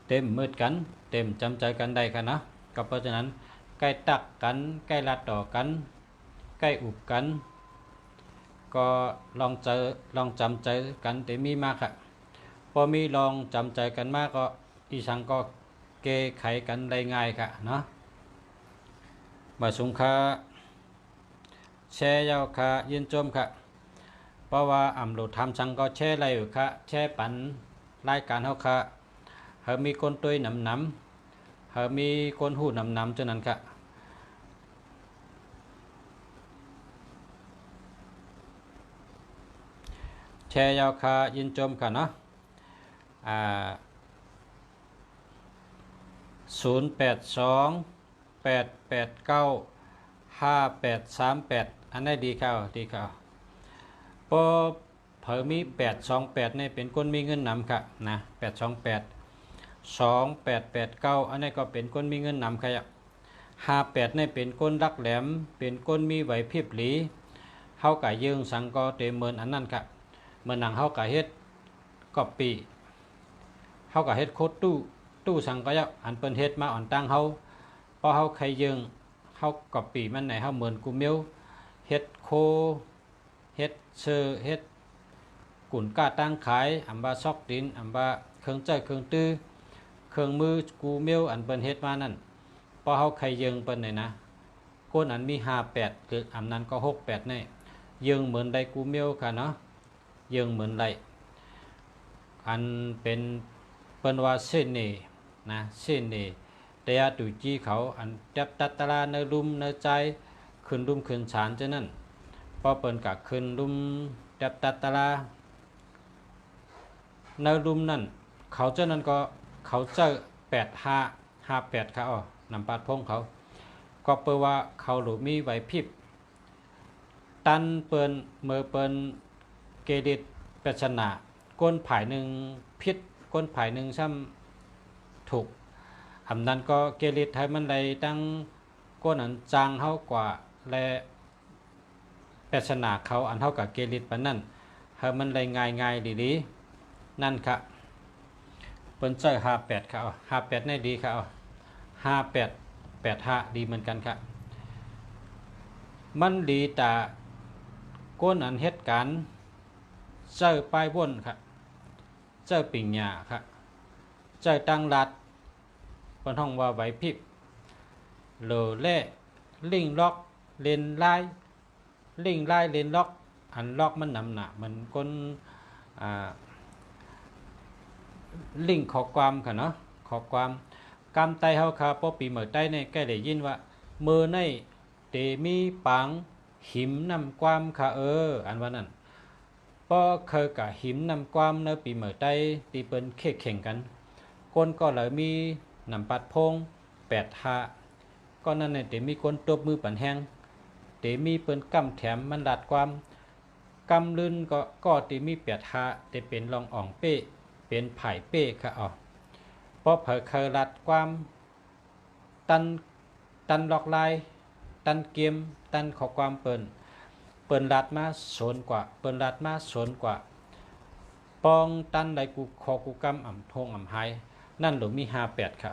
เต็มมืดกันเต็มจำใจกันได้ค่ะนะก็เพราะฉะนั้นใกล้ตักกันใกล้รัดต่อกันใกล้อุบกัน ก็ลองจำใจกันแต่มีมากค่ะพอมีลองจำใจกันมากก็อีสังก็แก้ไขกันได้ง่ายค่ะเนาะมาสุงค่าแชร์ยาวค่ะยืนจมค่ะเพราะว่าอ่ำโหลดทำสังก็แชร์อะไรอยู่ค่ะแชร์ปันรายการเฮาค่ะเฮามีคนตัวนำเฮามีคนหูนำจนนั้นค่ะแชร์ยาวค่ะยืนจมค่ะเนาะ0828895838อันนี้ดีเข้าพอเผอมี828นี่เป็นคนมีเงินนำค่ะนะ8282889อันนี้ก็เป็นคนมีเงินนำค่ะ58นี่เป็นคนรักแหลมเป็นคนมีไหวพริบหลีเฮากะยืงสังก็เตเมินอันนั้นค่ะเมื่อนังเฮากะเฮ็ดก๊อปปี้เฮากะเฮ็ดโคดตู้สังก็ยับอันเปิ้นเฮ็ดมาอ่อนตั้งเฮาพอเฮาใครยืงเฮาก๊อปปี้มันไหนเฮาเหมือนกูเมียวเฮ็ดโคเฮ็ดเชอเฮ็ดกุ่นก้าตั้งขายอำบาซอกดินอำบาเครื่องใจเครื่องตื้อเครื่องมือกูเมียวอันเปิ้นเฮ็ดมานั่นพอเฮาใครยืงเปิ้นไหนนะก้นอันมี58คืออำนั้นก็68นี่ยืงเหมือนได้กูเมียวค่ะเนาะยืงเหมือนได้อันเป็นเปิ้นว่าเส้นนี่นะเส้นนี่แต่ตุจีเขาอันจับตัดตราในรุมในใจขึ้นรุมขึ้นศาลจังนั้นพอเปิ้นก็ขึ้นรุมจับตัดตราในรุมนั่นเขาเจ้านั้นก็เขาเจ้า8558เขานำปาดพงเขาก็เปิดว่าเขาหรือมีไหวพริบตันเปิ้นเมื่อเปิ้นเกดิตปริศนาก้นผายหนึ่งพิษก้นผายหนึ่งซ้ำถูกอำนั้นก็เกลิดให้มันได้ตั้งก้นอันจางเท่ากว่าและปริศนาเขาอันเท่ากับเกลิดปานนั่นให้มันได้ง่ายดีๆนั่นค่ะเปิ้นใจ58ค่ะ58นี่ดีค่ะ5885ดีเหมือนกันค่ะมันดีแต่ก้นอันเหตุการณ์เจ้าป้ายวนค่ะเจ้าปิ่งหญ้าค่ะเจ้าตั้งรัดบนห้องว่าไหวพริบโลเล่ลิงล็อกเลนไล่ลิงไล่เลนล็อกอันล็อกมันนำหนามันก้นลิงขอความค่ะเนาะขอความกำไตเฮาค่ะพอปีเมื่อใต้ในแกได้ยินว่ามือในเตมีปังหิมนำความค่ะอันว่านั้นพอเคยกะหิมนำความในปีเมื่อใต้ตีเปิ้นแข่งกันคนก็เลยมีนำปัดพง85ก็นั่นเนี่ยเตมีคนตบมือปันแห้งเตมีเปิ้นกำแถมมันดัดความกำลื่นก็เตมี85เตเป็นรองอ่องเป้เป็นไผ่เป้ค่ะเพราะเผยเคยรัดความตันหลอกลายตันเกมตันขอความเปิ้นรัดมาโซนกว่าเปิ้นรัดมาโซนกว่าปองตันใดกูขอกูกำอ่ำทงอ่ำไฮนั่นหรือมี58ค่ะ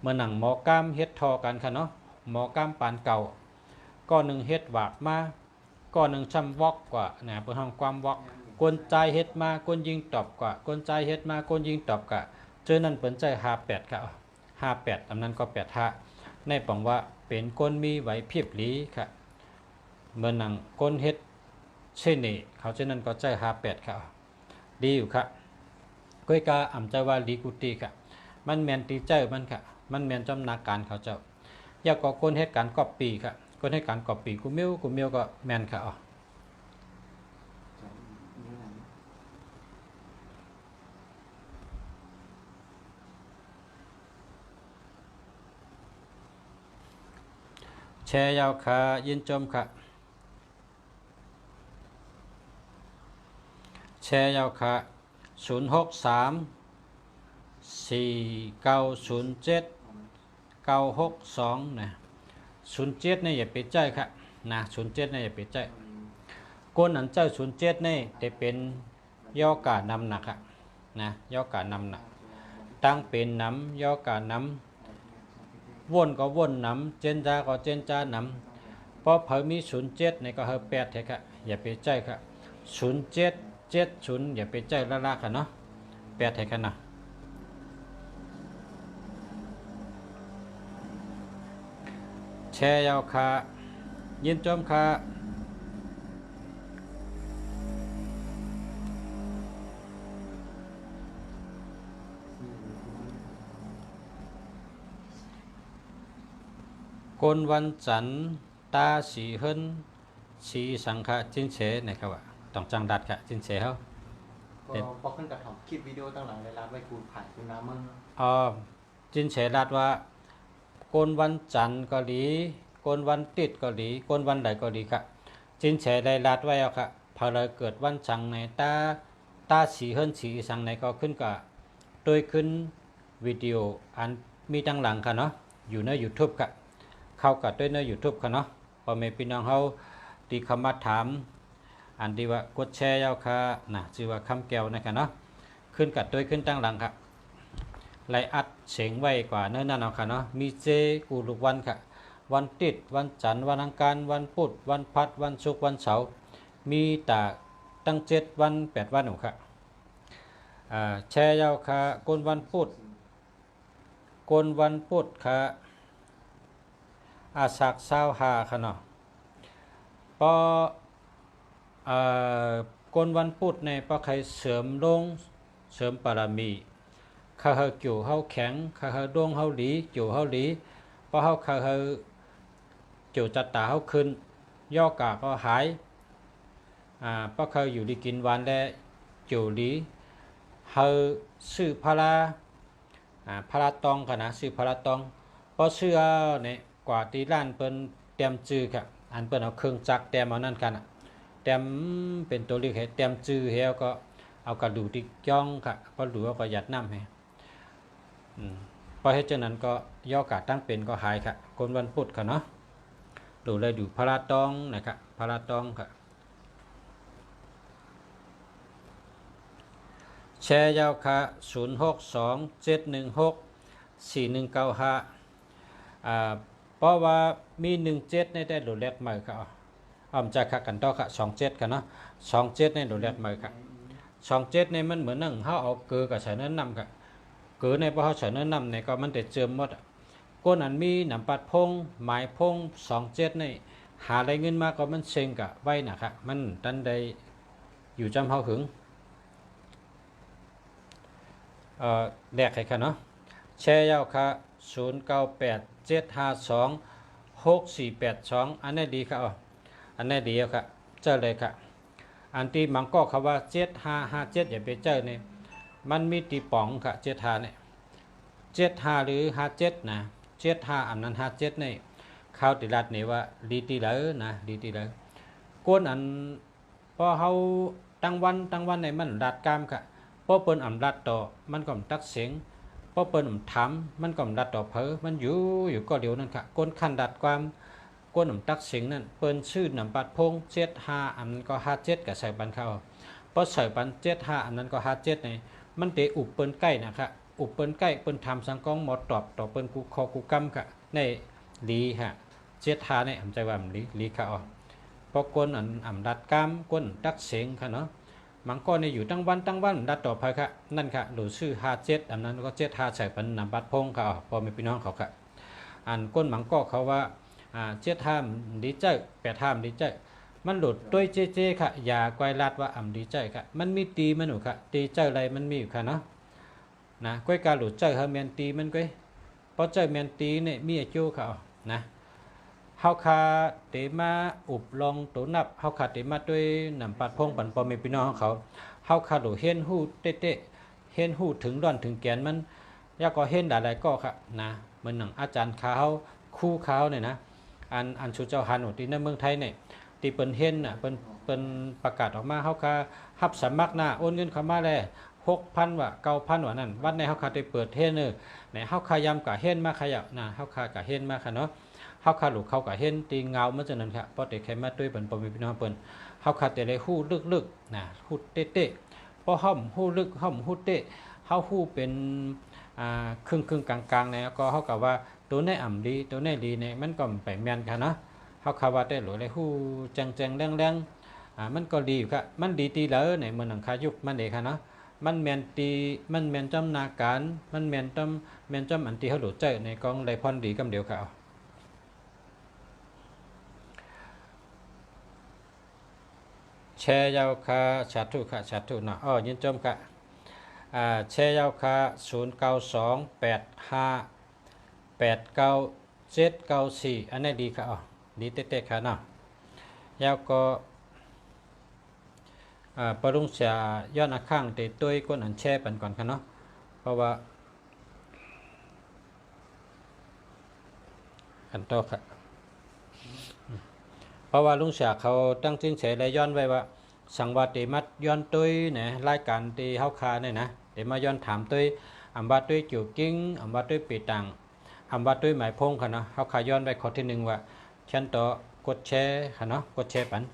เมื่อหนังหมอกล้ามเฮ็ดทอกันค่ะเนาะหมอกล้ามปานเก่าก็หนึ่งเฮ็ดหวากมาก็หนึ่งช้ำวอกกว่านะเปิ้นห้องความวอกกวนใจเฮ็ดมากวนยิงตอบกว่ากวนใจเฮ็ดมากวนยิงตอบกว่าเจอนั่นเปิ้นใจ58ค่ะ58อันนั้นก็85ในปองว่าเป็นก้นมีไหวพริบหลีค่ะเมื่อหนังก้นเฮ็ดเช่นนี้เขาเจอนั่นก็ใจ58ค่ะดีอยู่ค่ะก้อยกาอ่ำใจว่าลีกุตีค่ะมันแมนตีเจ้ามันค่ะมันแมนจำนาการเขาเจ้าอยากก็คนเหตุการณ์กอบปีค่ะคนเหตุการณ์กอบปีกูเมียวก็แมนค่ะแชร์ยาวค่ะยินจมค่ะแชร์ยาวค่ะ0634907 นะ07นี่อย่าไปใจค่ะนะ07นี่อย่าไปใจก้นอันเจ้า07นี่จะเป็นย่อกานำหนักค่ะนะย่อกานำหนักตั้งเป็นน้ำย่อกานำวนก็วนน้ำเจนจาก็เจนจาน้ำพอเผยมี07นี่ก็เฮ8เถอะค่ะ อย่าไปใจค่ะ0770อย่าไปใจละค่ะเนาะแปดให้กันนะแชร์ยาวค่ะยินจมค่ะกนวันจันทร์ตาสีเฮินสีสังขะจินเฉนะครับว่าต้องจังดัดค่ะจินเฉเขา ก็พอขึ้นกับทำคลิปวิดีโอตั้งหลังเวลาไปกูผ่านกูน้ำมึง จินเฉรัดว่าโกนวันจันทร์ก็ดีโกนวันติดก็ดีโกนวันใดก็ดีครับจินเฉได้รัดไว้เอาค่ะพอเราเกิดวันจังในตาสีเฮิรนสีสังในก็ขึ้นกับโดยขึ้นวิดีโออันมีตั้งหลังค่ะเนาะอยู่ใน YouTube ค่ะเข้ากับด้วยใน YouTube ค่ะเนาะพอแม่พี่น้องเขาตีคำมาถามอันดีว่ากดแชร์เอาค่ะนะชื่อว่าคำแก้วนะครับเนาะขึ้นกับด้วยขึ้นตั้งหลังค่ะไล่อัดเสียงไว้กว่าเนิ่นนั่นเอาค่ะเนาะมีเจกูลูกวันค่ะวันติดวันจันทร์วันอังคารวันพุธวันพัดวันศุกร์วันเสาร์มีแต่ตั้ง7 วัน 8 วันหนูค่ะแชร์ยาวค่ะกนวันพุธกนวันพุธค่ะอาศักเศร้าหาค่ะเนาะพอกนวันพุธในพอใครเสริมลงเสริมปารมีข้าเฮาจู่เฮาแข็งข้าเฮาดวงเฮาหลีจู่เฮาหลีพอเฮาข้าเฮาจู่จัดตาเฮาขึ้นย่อกาก็หายพอเขาอยู่ดีกินวันและจู่หลีเฮาซื้อพาราตองค่ะนะซื้อพาราตองพอซื้อเนี่ยกว่าตีร้านเปิ้นเตรียมจื้อค่ะอันเปิ้นเอาเครื่องจักรเตรียมเอานั่นกันเตรียมเป็นตัวเลขให้เตรียมจื้อแล้วก็เอากระดูกที่จ้องค่ะพอดูก็ยัดน้ำให้พอให้เจ้านั้นก็ย่อกาตั้งเป็นก็หายค่ะคนวันพุธค่ะเนาะดูเลยดูพาราตองนะครับพาราตองค่ะแชร์ยาวค่ะ0627164195เพราะว่ามี17ในได้หลุดแรกใหม่ค่ะอ้อมจะค่ะกันต่อค่ะ27ค่ะเนาะ27ในหลุดแรกใหม่ค่ะ27ในมันเหมือนนั่งเฮาเอาเกลือกับใส่เนื้อนำค่ะเกลือในพอเฮาใส่เนื้อนำในก็มันได้เจิมหมดก้นอันมีน้ำปัดพงหมายพง27ในหาได้เงินมาก็มันเซ็งกะไว้นะครับมันตันได้อยู่จำเฮาหึงแดกให้ค่ะเนาะแชร์ยาวค่ะ0987526482อันนี้ดีค่ะอันนี้ดีค่ะเจอเลยค่ะอันที่มังก็คำว่า7557อย่าไปเจอเนี่ยมันมีตีป๋องค่ะ75เนี่ย75หรือ57นะ75อันนั้น57นี่ข้าวติรัดนี่ว่าดีตีเลยนะดีตีเลยก้นอันพอเฮาตั้งวันในมันรัดกามค่ะพอเปิ้นอำรัดต่อมันก็ตักเสียงพอเปิ้นถามมันก็รัดต่อเพอมันอยู่ก็เดียวนั่นค่ะก้นคันดัดความก้นตักเสียงนั่นเปิ้นชื่อนำปัดพง75อันก็57กับใส่บันเข้าพอใส่บัน75อันนั้นก็57นี่มันเตอุบเปิ้นใกล้นะคะอุบเปิ้นใกล้เปิ้นทำสังกองหมดตอบต่อเปิ้นกูคอกูกำค่ะในลีฮะ75เนี่ยอำใจว่าลีค่ะพอก้นอันรัดกามก้นตักเสียงค่ะเนาะมังก็ในอยู่ตั้งวันดัดต่อไปค่ะนั่นค่ะหรือชื่อ57อันนั้นก็75ใส่ปันนำบัดพงค่ะพอมีพี่น้องเขาค่ะอันก้นมังก็เขาว่า75ดีใจ85ดีใจมันหลุดด้วยเจค่ะอย่าไกวลัดว่าดีใจค่ะมันมีตีมันอยู่ค่ะตีใจอะไรมันมีอยู่ค่ะเนาะนะก้อยการหลุดใจเฮาแมนตีมันก้อยเพราะใจแมนตีเนี่ยมีอายุค่ะนะเฮาคาเตมาอุบลองตัวนับเฮาคาเตมาด้วยนำปัดพงปันปอมีพี่น้องเขาเฮาคาหลุเห็นหูเตะเห็นหูถึงร้อนถึงแกนมันยาก็เห็นหลายๆก็ค่ะนะเหมือนหนังอาจารย์เขาคู่เขาเนี่ยนะอันชูเจ้าฮันที่ในเมืองไทยเนี่ยที่เปิ้นเห็นน่ะเปิ้นประกาศออกมาเฮาคารับสมัครหน้าโอนเงินเข้ามาแล้ว6,000 ว่า 9,000 ว่านั่นวันในเฮาคาได้เปิดเฮ็ดเนอในเฮาคายำกะเฮ็ดมาขยับนะเฮาคากะเฮ็ดมาค่ะเนาะเฮาคาลูกเขากะเห็นตีเงาเมื่อจังนั้นค่ะพอแต่ใครมาด้วยเปิ้นบ่มีพี่น้องเปิ้นเฮาคาแต่ได้ฮู้ลึกๆนะฮู้เตะๆพอห่อมฮู้ลึกห่อมฮู้เตะเฮาฮู้เป็นครึ่งกลางๆเนี่ยก็เฮาก็ว่าตัวไหนอ่ำดีตัวไหนดีเนี่ยมันก็ไปแม่นค่ะเนาะเฮาคาว่าได้หลายฮู้แจงๆแรง มันก็ดีอยู่ครับมันดีตีแล้วในเมืองหนังคายุบมันเองค่ะเนาะมันแมนตีมันแมนจำนาการมันแมนจำอันตีเขาหลุดใจในกองไรพรดีกำเดียวค่ะแชร์ยาวคาชัดทุค่ะชัดทุเนาะยินจมค่ะแชร์ยาวคา0928589794อันนี้ดีค่ะดีเต๊ะๆค่ะเนาะยาวก็ปรุงเสียย้อนข้างเตะตุ้ยก้นอันแช่ปันก่อนค่ะเนาะเพราะว่าอันโตค่ะเพราะว่าลุงเสียเขาตั้งจินเสและย้อนไว้ว่าสังวาติมัดย้อนตุ้ยเนี่ยรายการตีเฮาคาเนี่ยนะเดี๋ยวมาย้อนถามตุ้ยอัมบาตุ้ยจิ๋วกิ้งอัมบาตุ้ยปีตังอัมบาตุ้ยหมายพงค่ะเนาะเฮาคาย้อนไปข้อที่1ว่าฉันต่อกดแชร์ค่ะเนาะกดแชร์ปัน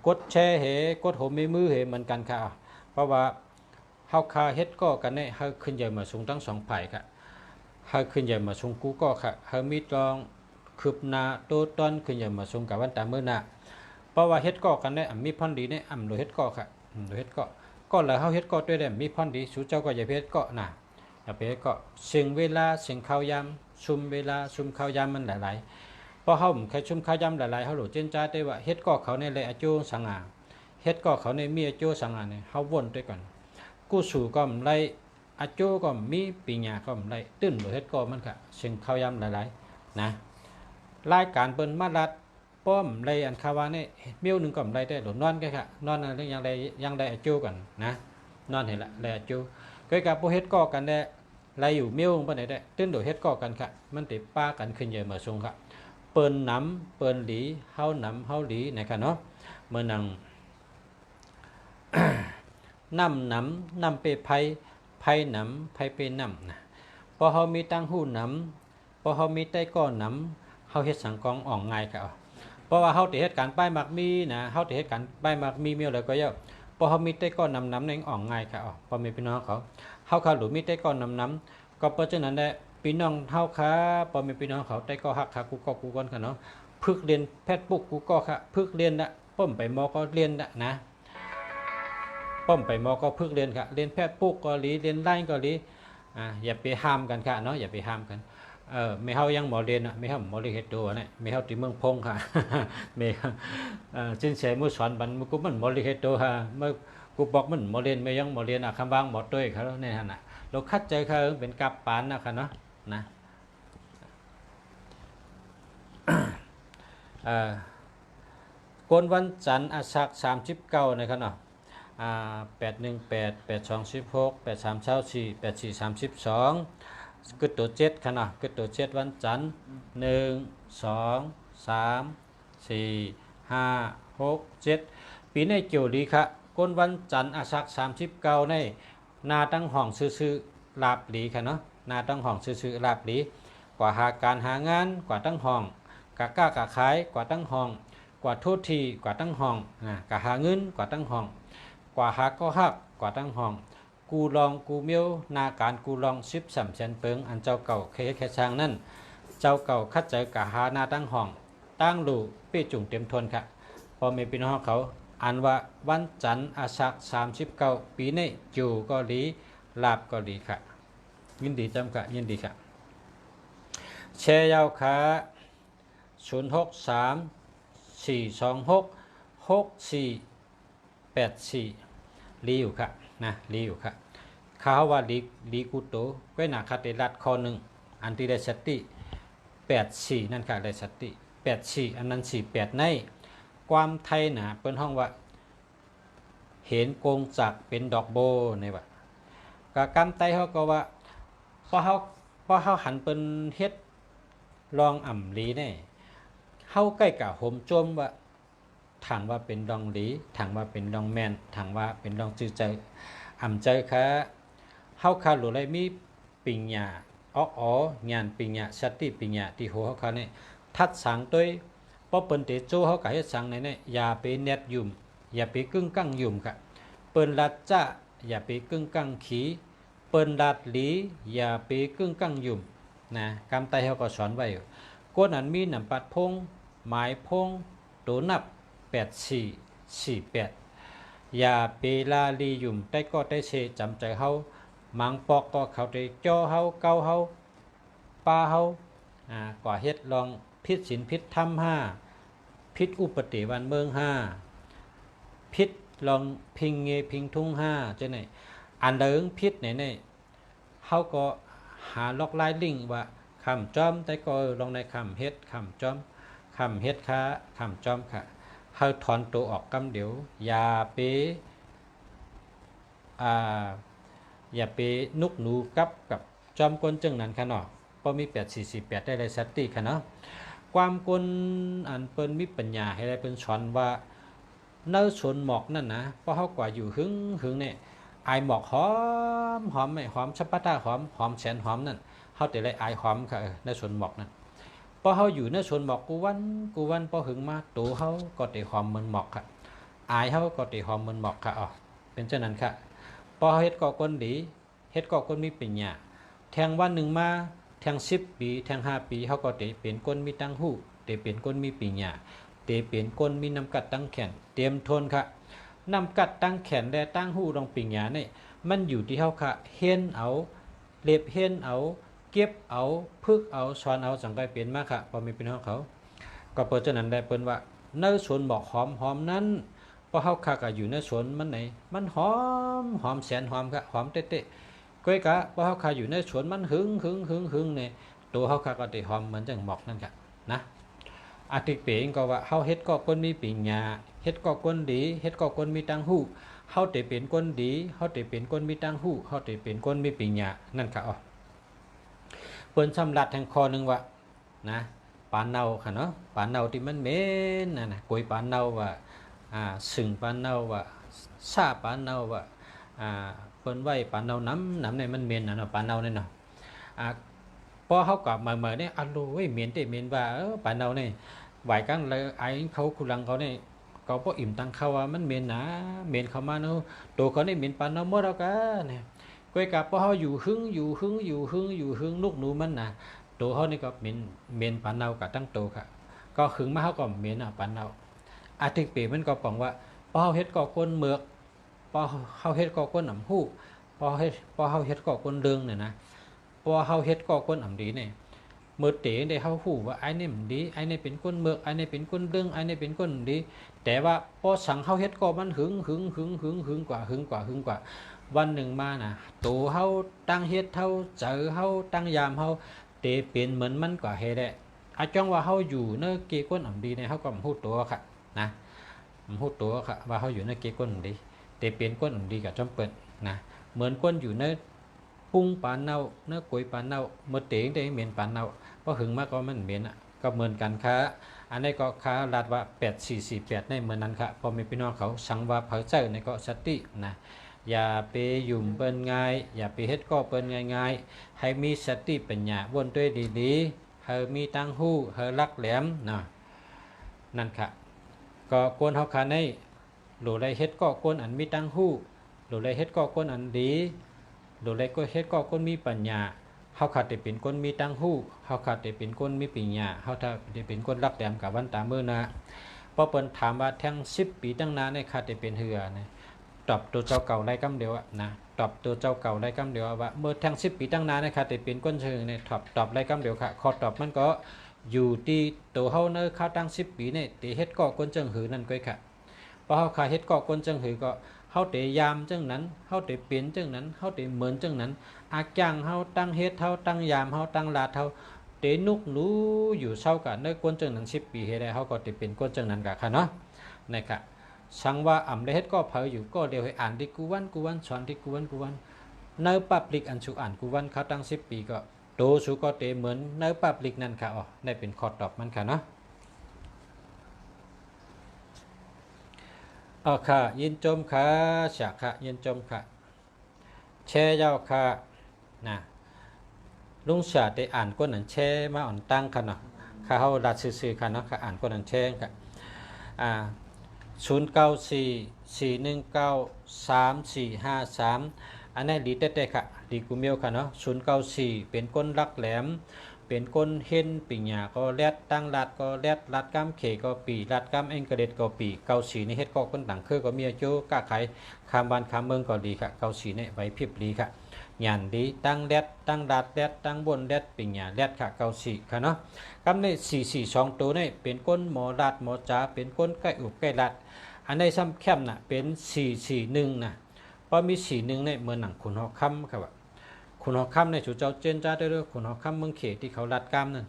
กดแชร์เหกดโหมมือเหเหมือนกันค่ะเพราะว่าเฮาคาเฮ็ดก็กันเนี่ยเฮาขึ้นใหญ่มาสูงทั้ง2ฝ่ายค่ะเฮาขึ้นใหญ่มาสูงกูก็ค่ะเฮามีตองคืบหน้าโตต้นขึ้นใหญ่มาสูงกับวันตามมื้อหน้าเพราะว่าเฮ็ดก็กันเนี่ยมีพรดีเนี่ยโดยเฮ็ดก็ค่ะโดยเฮ็ดก็แล้วเฮาเฮ็ดก็ด้วยได้มีพรดีสู่เจ้าก็อย่าไปเฮ็ดก็น่ะอย่าไปเฮ็ดก็สิ่งเวลาสิ่งข้าวยามซุมเวลาซุมข้าวยามมันหลายๆพอเฮาแค่ชุมข้าวยามหลายๆเฮาหลุดเจนจ้าได้ว่าเฮ็ดก็เขาในเลยอาจูสังอาเฮ็ดก็เขาในมีอาจูสังอาเนี่ยเฮาวนด้วยกันกูสู่ก็มไรอาจูก็มีปีญาก็มไรตื้นโดยเฮ็ดก็มันค่ะสิ่งข้าวยามหลายๆนะรายการเปิ้นมารัดป้อมไรอันคาวานี่เมี้ยวนึงก็มไรได้หลุดนอนแค่ค่ะนอนอะไรยังได้อาจูกันนะนอนเห็นละไรอาจูก็กับพวกเฮ็ดก็กันได้ไรอยู่เมี้ยวปานใดได้ตื้นโดยเฮ็ดก็กันค่ะมันติป้ากันขึ้นเยอะมาสูงค่ะเปิ้นน้ำเปิ้นหลีเฮาน้ำเฮาหลีนะครับเนาะเมื่อนัง น้ำเปไผน้ำไผเปน้ำนะพอเฮามีตั้งหู้น้ำพอเฮามีใต้ก้อนน้ำเฮาเฮ็ดสังกองอ่องง่ายครับเพราะว่าเฮาติเฮ็ดการป้ายมักมีนะเฮาติเฮ็ดการป้ายมักมีเมียวแล้วก็เยอะพอเฮามีใต้ก้อนน้ำในอ่องง่ายครับพอมีพี่น้องเขาเฮาเขาหรือมีใต้ก้อนน้ำก็เพราะฉะนั้นได้พี่น้องเฮาค่ะพอมีพี่น้องเขาใต้ก็ฮักค่ะกูก็กูก่อนค่ะเนาะพึกเรียนแพทย์ปุกกูก็ค่ะพึกเรียนละป้อมไปมอก็เรียนละนะป้อมไปมอก็พึกเรียนค่ะเรียนแพทย์ปุกก็หลีเรียนไล่ก็หลีอย่าไปห้ามกันค่ะเนาะอย่าไปห้ามกันไม่เฮายังหมอเรียนไม่เฮาหมอเรียนเฮ็ดตัวเนี่ยไม่เฮาที่เมืองพงค่ะไม่จินเสมือสอนบันมือกูมันหมอเรียนเฮ็ดตัวค่ะเมื่อกูบอกมันหมอเรียนไม่ยังหมอเรียนคำวางหมอต้วยเขาในหั่นน่ะเราคัดใจเขาเป็นกับปานนะคะเนาะนะกนวันจันทร์อาสัก39นะครับเนาะ818 216 8324 84 32กึดตัว7ค่ะเนาะกึดตัว7วันจันทร์1 2 3 4 5 6 7ปีในเกี่ยวดีค่ะก้นวันจันทร์อาสัก39ในนาตั้งห้องซื่อๆลาบหลีค่ะเนาะนาตั้งห้องซื่อๆลาบหลีกว่าหาการหางานกว่าตั้งห้องกะกล้ากะขายกว่าตั้งห้องกว่าโทษทีกว่าตั้งห้องกะหาเงินกว่าตั้งห้องกว่าหาก็ฮักกว่าตั้งห้องกูลองกูเมียวนาการกูลอง13แสนเปิงอันเจ้าเก่าเคยแค่ช้างนั่นเจ้าเก่าคัดใจกะหานาตั้งห้องตั้งหลู่ปี้จุ่งเต็มทนค่ะพอมีพี่น้องเขาอันว่าวันจันทร์อาสัก39ปีนี้จูก็ดีลาบก็ดีค่ะยินดีจำค่ะยินดีค่ะแชร์ยาวค่ะ063-426-6484ลีอยู่ค่ะนะลีอยู่ค่ะเขาว่าลีกูโตก้อยหนาคาเตลัดคอหนึ่งอันที่ได้สติ84นั่นค่ะได้สติ84อันนั้น48ในความไทยนะเป็นห้องว่าเห็นโกงจักเป็นดอกโบในว่ากะกำไตเขาก็ว่าพอเขาหันเป็นเฮ็ดลองอ่ำลีเนี่ยเข้าใกล้กับโหมจมว่าถังว่าเป็นดองหลีถังว่าเป็นดองแมนถังว่าเป็นดองจื้อใจอ่ำใจค่ะเข้าคาหรือไรมีปิญญางานปิญญาสติปิญญาที่หัวเขาเนี่ยทัดสังตัวพอเปิ้นเตโจเขาก็เฮ็ดสังเนี่ยอย่าไปเน็ตยุ่มอย่าไปกึ่งกั้งยุ่มค่ะเปิ้นลัดจ้าอย่าไปกึ่งกั้งขีเปิ้นลัดหลีอย่าไปกึ่งกั้งยุ่มนะกำไตเขาก็สอนไว้ก้นอันมีน้ำปัดพงหมายพงตัวนับ84 48อย่าเปลาลียุ่มได้ก็ได้เชจำใจเฮามังปอกก็เขาได้จ่อเฮาเกาเฮาปาเฮาก่อเฮ็ดลองพิษศีลพิษธรรม5พิษอุปติวันเมือง5พิษลองพิงเงพิงทุ่ง5จังได๋อันเดิงพิษไหนๆเฮาก็หาล็อกลายลิงว่าคำจอมแต่ก็ลองในคำเฮ็ดคำจอมคำเฮ็ดค้าคำจอมค่ะเฮาถอนตัวออกกำเดียวอย่าไปอย่าไปนุกหนูกับจอมกลจึงนั้นค่ะเนาะพอมี848ได้เลยสติค่ะเนาะความกลอันเปิ้นมีปัญญาให้ได้เปิ้นสอนว่าเนื้อสนหมอกนั่นนะเพราะเฮากว่าอยู่หึงเนี่ยไอหมอกหอมไม่หอมชับปะตาหอมแสนหอมนั่นเฮาแต่เลยไอหอมค่ะเนื้อสนหมอกนั่นพอเฮาอยู่เนื้อสนหมอกกูวันพอหึงมาตัวเฮาก็ได้หอมเหมือนหมอกค่ะไอเฮาก็ได้หอมเหมือนหมอกค่ะอ๋อเป็นเช่นนั้นค่ะพอเฮ็ดก่อคนดีเฮ็ดก่อคนมีปัญญาแทงวันหนึ่งมาแทง10 ปีแทง5 ปีเฮาก็ได้เป็นคนมีตังหูได้เป็นคนมีปัญญาได้เป็นคนมีน้ำกัดตั้งแขนเตรียมทนค่ะน้ำกัดตั้งแขนและตั้งหูรองปัญญานี่มันอยู่ที่เฮาค่ะเห็นเอาเล็บเห็นเอาเก็บเอาพึกเอาสอนเอาสังกัดเป็นมากค่ะพอมีเป็นของเขาก็เปิดจังนั้นได้เปิ้นว่าเนื้อสวนบอกหอมนั้นพอเฮาค่ะก็อยู่ในสวนมันไหนมันหอมแสนหอมค่ะหอมเตะๆก้อยกะพอเฮาค่ะอยู่ในสวนมันหึงเนี่ยตัวเฮาค่ะก็ได้หอมเหมือนจังหมอกนั่นค่ะนะอาทิเปงก็ว่าเฮาเฮ็ดก็คนมีปัญญาเฮ็ดก็คนดีเฮ็ดก็คนมีตังหูเฮาได้เป็นคนดีเฮาได้เป็นคนมีตังหูเฮาได้เป็นคนมีปัญญานั่นค่ะอ๋อเปิ้นสำรัดแห่งคอนึงว่านะปานเนาค่ะเนาะปานเนาที่มันเหม็นนะกล้วยปานเนาว่าสึงปานเนาว่าซาปานเนาว่าเปิ้นไว้ปานเนาน้ำในมันเหม็นน่ะเนาะปานเนานี่เนาะพอเฮาก็มาเนี่ยอะโลยเหม็นเตเหม็นว่าปานเนานี่ไหวกันเลยไอ้เขาคุลังเขานี่ก็บ่อิ่มตังเขาว่ามันเหม็นนะเหม็นเข้ามาเนาะตัวเขานี่เหม็นปานเนาหมดแล้วกันเนี่ยก้อยกับพอเฮาอยู่หึงลูกหนูมันน่ะตัวเฮานี่ก็เหม็นปานเนาก็ตั้งโตค่ะก็หึงมาเฮาก็เหม็นปานเนาอาทิเปมันก็ป้องว่าพอเฮาเฮ็ดก็คนเมือกพอเฮาเฮ็ดก็คนหนำฮู้พอเฮาเฮ็ดก็คนเรืองเนี่ยนะพอเฮาเฮ็ดก็คนอำดีเนี่ยเมื่อเต๋ได้เฮาฮู้ว่าไอ้นี่มันดีไอ้นี่เป็นคนเมือกไอ้นี่เป็นคนเรืองไอ้นี่เป็นคนดีแต่ว่าพอสั่งเฮาเฮ็ดก็มันหึงกว่าวันหนึ่งมาน่ะตัวเฮาตั้งเฮ็ดเฮาเจอเฮาตั้งยามเฮาเตเป็นเหมือนมันกว่าเฮ็ดได้อาจ้องว่าเฮาอยู่เนอเกคนอำดีเนี่ยเฮาก็ฮู้ตัวค่ะนะฮู้ตัวค่ะว่าเฮาอยู่ในเกคนดีเตเป็นคนอำดีกับจอมเปิ้นนะเหมือนคนอยู่ในปุ้งปานเนาเนื้อกล้วยปานเนาเมื่อเตงได้เหม็นปานเนาเพราะหึงมากก็มันเหม็นก็เหมือนกันค่ะอันนี้ก็ค่ารัดว่า8448ในเหมือนนั้นค่ะพอมีพี่น้องเขาสังว่าเผาเจ้าในก็สตินะอย่าไปยุ่มเปิ้นง่ายอย่าไปเฮ็ดก็เปิ้นง่ายๆให้มีสติปัญญาวนด้วยดีๆให้มีตังหู้ให้รักแหลมนะนั่นค่ะก็ควรเฮาค่ะในหลูได้เฮ็ดก็ควรอันมีตังหู้หลูได้เฮ็ดก็ควรอันดีหลูได้ก็เฮ็ดก็ควรมีปัญญาเฮาขาดได้เป็นคนมีตังหู้เฮาขาดได้เป็นคนมีปัญญาเฮาถ้าได้เป็นคนรักแหลมกับวันตามื้อนะพอเปิ้นถามว่าแทง10 ปีตั้งนานในขาดได้เป็นเหือนะตอบตัวเจ้าเก่าได้กำเดียวนะตอบตัวเจ้าเก่าได้กำเดียวว่าเมื่อแทง10 ปีตั้งนานในขาดได้เป็นคนเชิงเนี่ยตอบได้กำเดียวค่ะข้อตอบมันก็อยู่ที่ตัวเฮาเนอข้าวตั้ง10 ปีเนี่ยตีเฮ็ดก่อคนจังหือนั่นก้อยค่ะพอเฮาขาเฮ็ดก่อคนจังหือก็เฮาเตยามจังนั้นเฮาเตเปลี่ยนจังนั้นเฮาเตเหมือนจังนั้นอาจ้างเฮาตั้งเฮ็ดเฮาตั้งยามเฮาตั้งลาดเฮาเตนุกหนูอยู่เศร้ากันเนอคนจังนั้น10 ปีเฮ็ดได้เฮาก็เตเป็นคนจังนั้นกะค่ะเนาะนะครับสังว่าอ่ำได้เฮ็ดก็เผยอยู่ก็เดี๋ยวให้อ่านที่กูวันสอนที่กูวันเนอปับลิกอันสุอ่านกูวันเขาตั้ง10 ปีก็โตสุก็เตเหมือนเนอปับลิกนั่นค่ะอ๋อได้เป็นข้อตอบมันค่ะเนาะค่ะยินจมค่ะฉะค่ะยินจมค่ะแช่เจ้าค่ะนะลุงฉาได้อ่านก้นอันแช่มาอ่อนตั้งค่ะเนาะค่ะเฮาดัดซื่อๆค่ะเนาะค่ะอ่านก้นอันแช่ค่ะ0944193453อันนี้ดีเต้ๆค่ะดีกูเมียวค่ะเนาะ094เป็นก้นรักแหลม เป็นก้นเห็นปิญญาก็แลดตั้งลัดก็แลดลัดกำเขก็ปีลัดกำเอ็งกระเด็ดก็ปีเกาสีในเฮ็ดก็ก้นต่างคือก็มีอายุก้าไขคามบ้านคามเมืองก็ดีค่ะเกาสีในไว้พริบดีค่ะหยันดีตั้งแลดตั้งลัดแลดตั้งบนแลดปิญญาแลดค่ะเกาสีค่ะเนาะกำใน442ตัวนี่เป็นก้นหมอลัดหมอจ๋าเป็นก้นใกล้อุบใกล้ลัดอันในซ้ำแคมน่ะเป็น441น่ะเพราะมี41ในเมืองหนังขุนหอกคำครับขุนหอกคำในchủเจ้าเจนจ้าได้ด้วยขุนหอกคำเมืองเขตที่เขาลัดกล้ามนั่น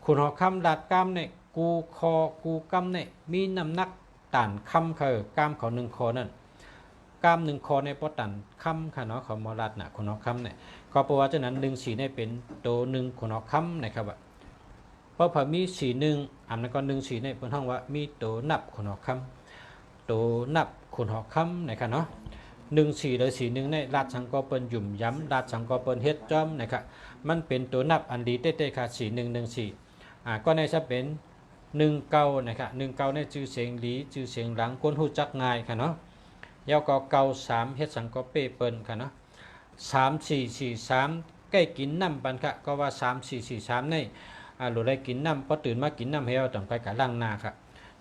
ขุนหอกคำลัดกล้ามเนี่ยกูคอกูกำเนี่ยมีน้ำหนักต่านคำคือกล้ามเขา1คอนั่นกล้าม1คอในปอตันคำค่ะเนาะเขามอลัดน่ะขุนหอกคำเนี่ยก็เพราะว่าฉะนั้น14เนี่ยเป็นตัว1ขุนหอกคำนะครับเพราะพอมี41อันนั้นก็14เนี่ยเป็นห้องว่ามีตัวนับขุนหอกคำตัวนับขุนหอกคำนะครับเนาะ14เลย41ในราชสังก็เปิ้นหยุ่มย้ำราชสังก็เปิ้นเฮ็ดจอมนะครับมันเป็นตัวนับอันดีเต้ๆค่ะ4114ก็ในจะเป็น19นะครับ19ในชื่อเสียงหลีชื่อเสียงหลังคนฮู้จักง่ายค่ะเนาะยาวก็93เฮ็ดสังก็เป้เปิ้นค่ะเนาะ3443ใกล้กินน้ำปันค่ะก็ว่า3443ในหรือได้กินน้ำพอตื่นมากินน้ำเฮาต้องไปกะล้างหน้าค่ะ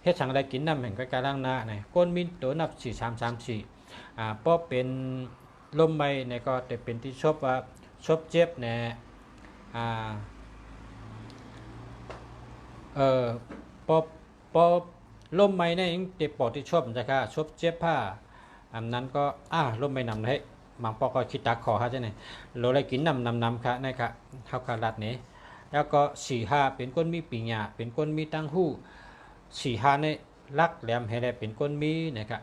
เฮ็ดสังได้กินน้ำแห่งไปกะล้างหน้าในก้นมีตัวนับ4334เพราะเป็นลมใบเนี่ยก็จะเป็นที่ชอบว่าชอบเจ็บเนี่ยพอลมใบเนี่ยเจ็บปอดที่ชอบจะค่ะชอบเจ็บผ้าอันนั้นก็ลมใบนำให้บางปอก็คิดตาคอฮะใช่ไหมเราเลยกินนำค่ะนะครับเท่ากับรัดนี้แล้วก็45เป็นก้นมีปีญาเป็นก้นมีตั้งหู้45ในลักแหลมให้ได้เป็นก้นมีนะครับ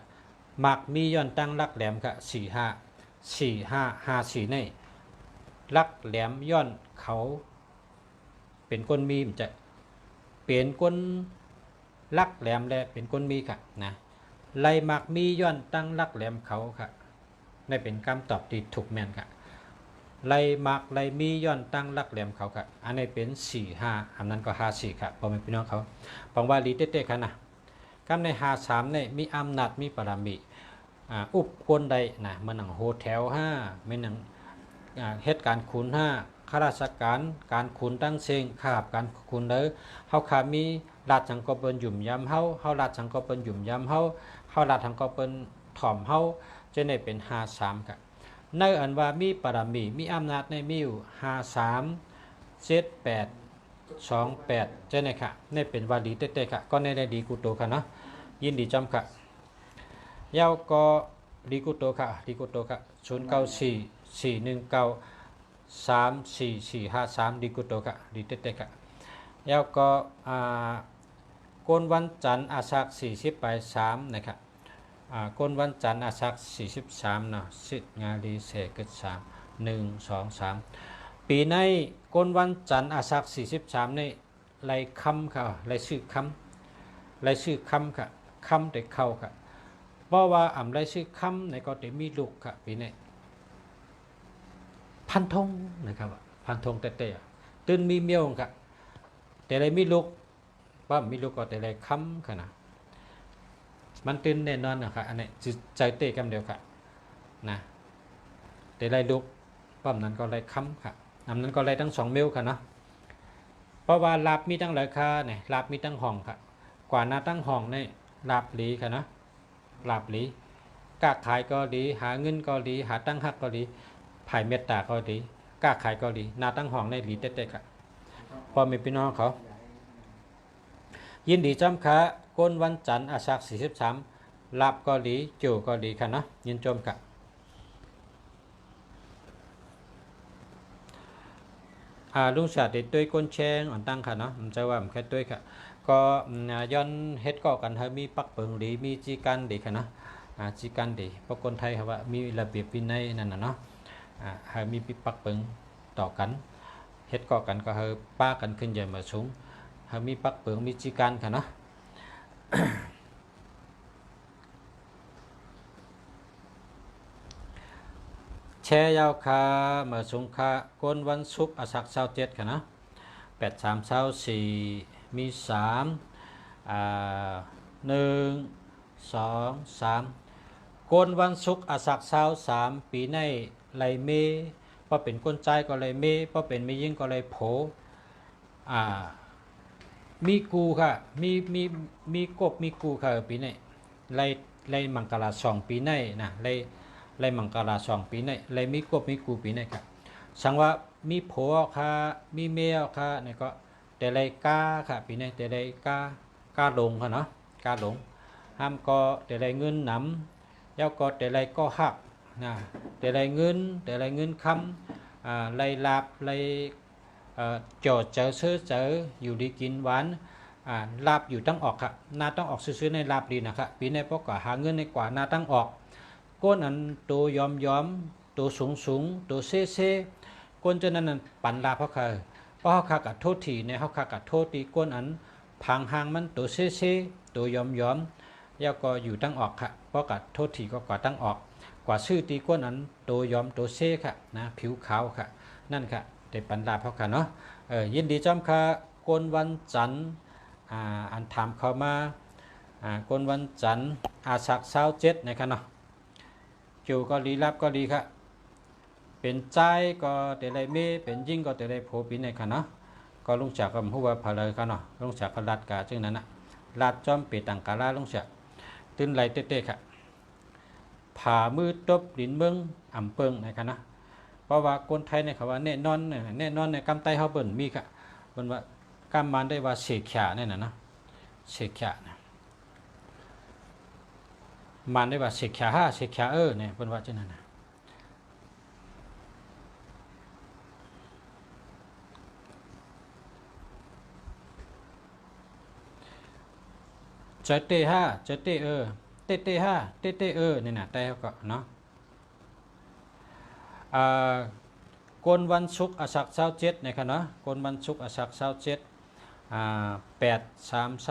มักมีย้อนตั้งลักแหลมค่ะ4554ในลักแหลมย้อนเขาเป็นก้นมีมันจะเป็นก้นลักแหลมและเป็นก้นมีค่ะนะไล่มักมีย้อนตั้งลักแหลมเขาค่ะได้เป็นคำตอบที่ถูกแม่นค่ะไล่มักไล่มีย้อนตั้งลักแหลมเขาค่ะอันนี้เป็น45อันนั้นก็54ค่ะพ่อแม่พี่น้องเขาฟังว่าลีเต้ๆค่ะนะคำใน53เนี่ยมีอำนาจมีปรามีอุบคนใดนะมันหนังโฮเทล5ไม่หนังเหตุการณ์ขุน5ข้าราชการการขุนตั้งเซิงขาบการขุนเลยเฮาขามีราชสังก็เปิ้นหยุ่มย้ำเฮาราชสังก็เปิ้นหยุ่มย้ำเฮาราชสังก็เปิ้นถ่อมเฮาจะได้เป็น53ค่ะในอันว่ามีปรามีมีอำนาจในมีอยู่53 78 28จะได้ค่ะนี่เป็นวาลีเต้ๆค่ะก็ในดีกุโตค่ะเนาะยินดีจำค่ะยาวก็ดีกุโตค่ะดีกุโตค่ะ0944193443ดีกุโตค่ะดีเต้ๆค่ะยาวก็ก้นวันจันทร์อาสัก40ไป3นะครับก้นวันจันทร์อาสัก43เนาะสิงาลีเสกึด3 1 2 3ปีในก้นวันจันทร์อาสัก43ในไล่คำค่ะไล่ชื่อคำค่ะคำแต่เข้าค่ะเพราะว่าไล่ชื่อคำในก็จะมีลูกค่ะปีนี้พันธงนะครับพันธงเต้ๆตื่นมีเมียวค่ะแต่ไรมีลูกว่ามีลูกก็แต่ไรคำค่ะนะมันตื่นแน่นอนนะครับอันนี้ใจเต้กันเดียวค่ะนะแต่ไรลูกป้อมนั้นก็ไรคำค่ะนั้นก็ไรทั้ง2 มิลค่ะเนาะเพราะว่าลาบมีตั้งหลายค่าเนี่ยลาบมีตั้งห้องค่ะกว่าหน้าตั้งห้องเนี่ยลาบหลีค่ะนะลาบหลีกล้าขายก็ดีหาเงินก็ดีหาตั้งหักก็ดีภายเมตตาก็ดีกล้าขายก็ดีหน้าตั้งห้องในหลีเต้ๆค่ะพอมีพี่น้องเขายินดีจำค่ะก้นวันจันทร์อาสัก43ลาบก็ดีโจก็ดีค่ะนะยินชมค่ะลุงชาติด้วยก้นแชงอ่อนตั้งค่ะเนาะผมจะว่าผมแค่ด้วยค่ะก็ย้อนเฮ็ดก็กันให้มีปักเปิงดีมีจีกันดีค่ะเนาะจีกันดีเพราะคนไทยครับว่ามีระเบียบวินัยนั่นน่ะเนาะให้มีปักเปิงต่อกันเฮ็ดก็กันก็ให้ป้ากันขึ้นใหญ่มาสูงให้มีปักเปิงมีจีกันค่ะเนาะ แชยาวคาเมื่อสงคาก้นวันศุกร์อาสัก27ค่ะนะ83 24มี3 1 2 3ก้นวันศุกร์อาสัก23ปีในไลเมเพราะเป็นก้นใจก็ไลเมเพราะเป็นมียิ่งก็ไลโผ อ่ามีกูค่ะมีกบมีกูค่ะปีนี้ไล่มังกราสองปีนี้นะไล่มังกราสองปีนี้ไล่มีกบมีกูปีนี้ค่ะสังว่ามีผัวค่ะมีเมียค่ะนี่ก็แต่ไล่กาค่ะปีนี้แต่ไล่กาลงค่ะเนาะกาลงห้ามก็แต่ไล่เงินหนำแล้วก็แต่ไล่ก็หักนะแต่ไล่เงินคำไล่ลาบไล่จอดเจอซื้อเจออยู่ดีกินหวานลาบอยู่ตั้งออกครับนาต้องออกซื้อในลาบดีนะครับปีนี้พวกก็หาเงินในกว่านาตั้งออกก้นอันตัวยอมตัวสูงตัวเซ่ก้นจนนั้นปั่นลาเพราะเขากับโทษทีในเขากับโทษตีก้นอันพังหางมันตัวเซ่ตัวยอมแล้วก็อยู่ตั้งออกค่ะเพราะกับโทษทีก็ก่อตั้งออกกว่าชื่อตีก้นอันตัวยอมตัวเซ่ค่ะนะผิวขาวค่ะนั่นค่ะได้ปันลาเพราะค่ะเนาะยินดีจอมค่ะก้นวันจันทร์อันถามเข้ามาก้นวันจันทร์อาสักเช้าเจ็ดนะครับเนาะจูก็ลีรับก็ดีครับเป็นใจก็แต่ไรเมเป็นยิ่งก็แต่ไรโผปีในค่ะเนาะก็ลุงจักกับผู้ว่าพลายค่ะเนาะลุงจักก็รัดกาจึงนั้นนะรัดจอมเปิดต่างกาลาลุงจักตื่นไหลเต้ๆค่ะผ่ามือตบดินเมืองอ่ำเปิงนะครับนะเพราะว่าคนไทยเนี่ยเขาว่าแน่นอนในกำไตเขาเบิ่นมีค่ะเบิ่นว่ากำมันได้ว่าเสกขาเนี่ยนะเสกขานะมันได้ว่าเสกขาเสกขาเนี่ยเบิ่นว่าจังนั้นนะเจเตห้าเจเตเตห้าเตเนี่ยนะแต่ก็เนาะกนวันศุกร์อสักเช้าเจ็ดนะครับเนาะกนวันศุกร์อสักเช้าเจ็ด8 3 4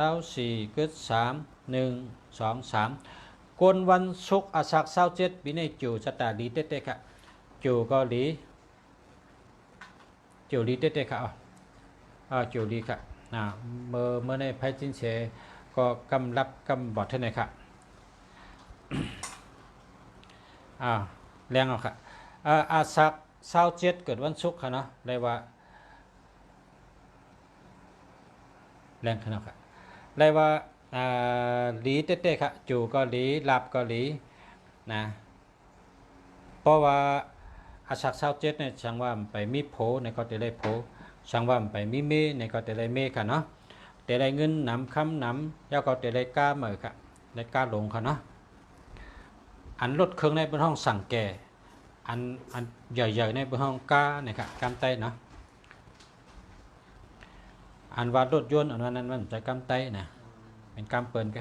4 3 1 2 3กนวันศุกร์อสักเช้าเจ็ดปีนี้จูชะตาดีเต้ๆค่ะจูก็ดีจูดีเต้ๆค่ะจูดีค่ะเมื่อในไพ่จินเชก็กำรับกำบอดเท่าไหร่ค่ะแรงเอาค่ะอาสักเช้าเจ็ดเกิดวันศุกร์ค่ะเนาะได้ว่าแรงขนาดค่ะได้ว่าหลีเต้ๆค่ะจูก็หลีลาบก็หลีนะเพราะว่าอาสักเช้าเจ็ดเนี่ยช่างว่าไปมีโผในก็จะได้โผช่างว่าไปมีเมในก็จะได้เมค่ะเนาะแต่ได้เงินนำคำนำแล้วก็จะได้ก้าเหมือค่ะได้ก้าลงค่ะเนาะอันลดเครื่องในบนห้องสั่งแก่อันใหญ่ๆในบนห้องก้าเนี่ยค่ะกำไตเนาะอันว่ารถยนต์อันนั้นมันจะกำไตนะเป็นกำเปิลแก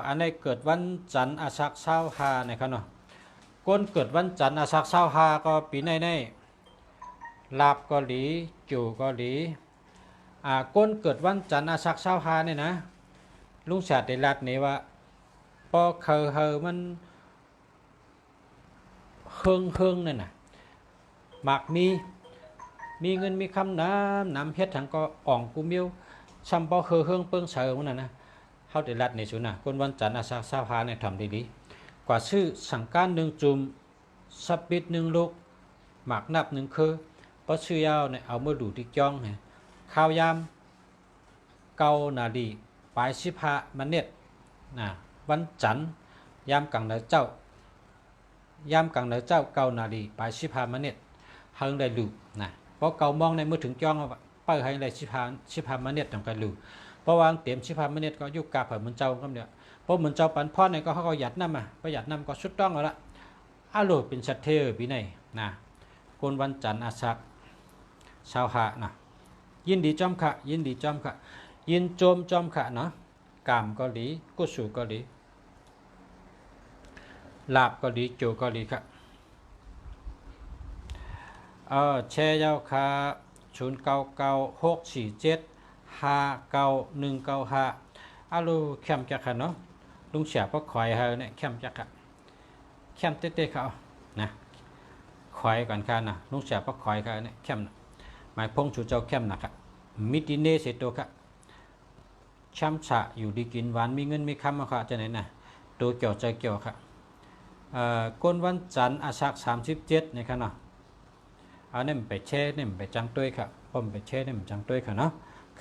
อันนี้เกิดวันจันทร์อาสักเช้าฮาเนี่ยครับเนาะก้นเกิดวันจันทร์อาสักเช้าฮาก็ปีในลาบก็หลีจูก็หลีก้นเกิดวันจันทร์อาสักเช้าฮาเนี่ยนะลุงชาติได้รัดนี่ว่าพอเคยมันเฮิงนั่นน่ะหมักมีเงินมีคำน้ำเพชรทั้งก็อ่องกูมิ้วชัมปอเฮิงเปิ้งเฉิงนั่นนะเขาได้รัดในสุน่ะคนวันจันทร์อาสักเช้าฮาเนี่ยทำดีกว่าชื่อสังการหนึ่งจุ่มสับปิดหนึ่งลูกหมักนับหนึ่งคือเพราะชื่อยาวเนี่ยเอาเมื่อดูที่จ้องเนี่ยข้าวยามเกานาดีปลายสิบห้ามันเน็ตวันจันทร์ยามกังเหนือเจ้าเกานาดีปลายสิบห้ามันเน็ตเฮิงได้ลูนะเพราะเกามองในมือถึงจ้องเปิดให้ได้สิบห้ามันเน็ตทำกันลูเพราะวางเต็มสิบห้ามันเน็ตก็ยุกกาเผื่อเหมือนเจ้าก็เนี่ยเพราะเหมือนเจ้าปันพ่อเนี่ยก็เขาก็หยัดน้ำประหยัดน้ำก็ชุดต้องเอาละอารมณ์เป็นชัดเทอร์ปีไหนนะคนวันจันทร์อาสักชาวหะนะยินดีจอมค่ะยินโจมจอมค่ะเนาะกามก็ดีกุศลก็ดีลาบก็ดีโจก็ดีค่ะแชร์ยาวค่ะ0996475915ลูเข้มจักค่ะเนาะลุงเสียบก็คอยเฮาเนี่ยเข้มจักค่ะเข้มเต้ๆเขานะคอยก่อนค่ะนะลุงเสียบก็คอยค่ะเนี่ยเข้มหมายพงชูเจ้าเข้มนะครับมิติเนเสตัวค่ะช้ำฉะอยู่ดีกินหวานมีเงินมีคำมาค่ะจะไหนนะตัวเกี่ยวใจเกี่ยวค่ะก้นวันจันทร์อาสัก37นะครับเนาะ เอาเนี่ยมันไปแช่เนี่ยมันไปจังตุ้ยค่ะป้อมไปแช่เนี่ยมันจังตุ้ยค่ะเนาะ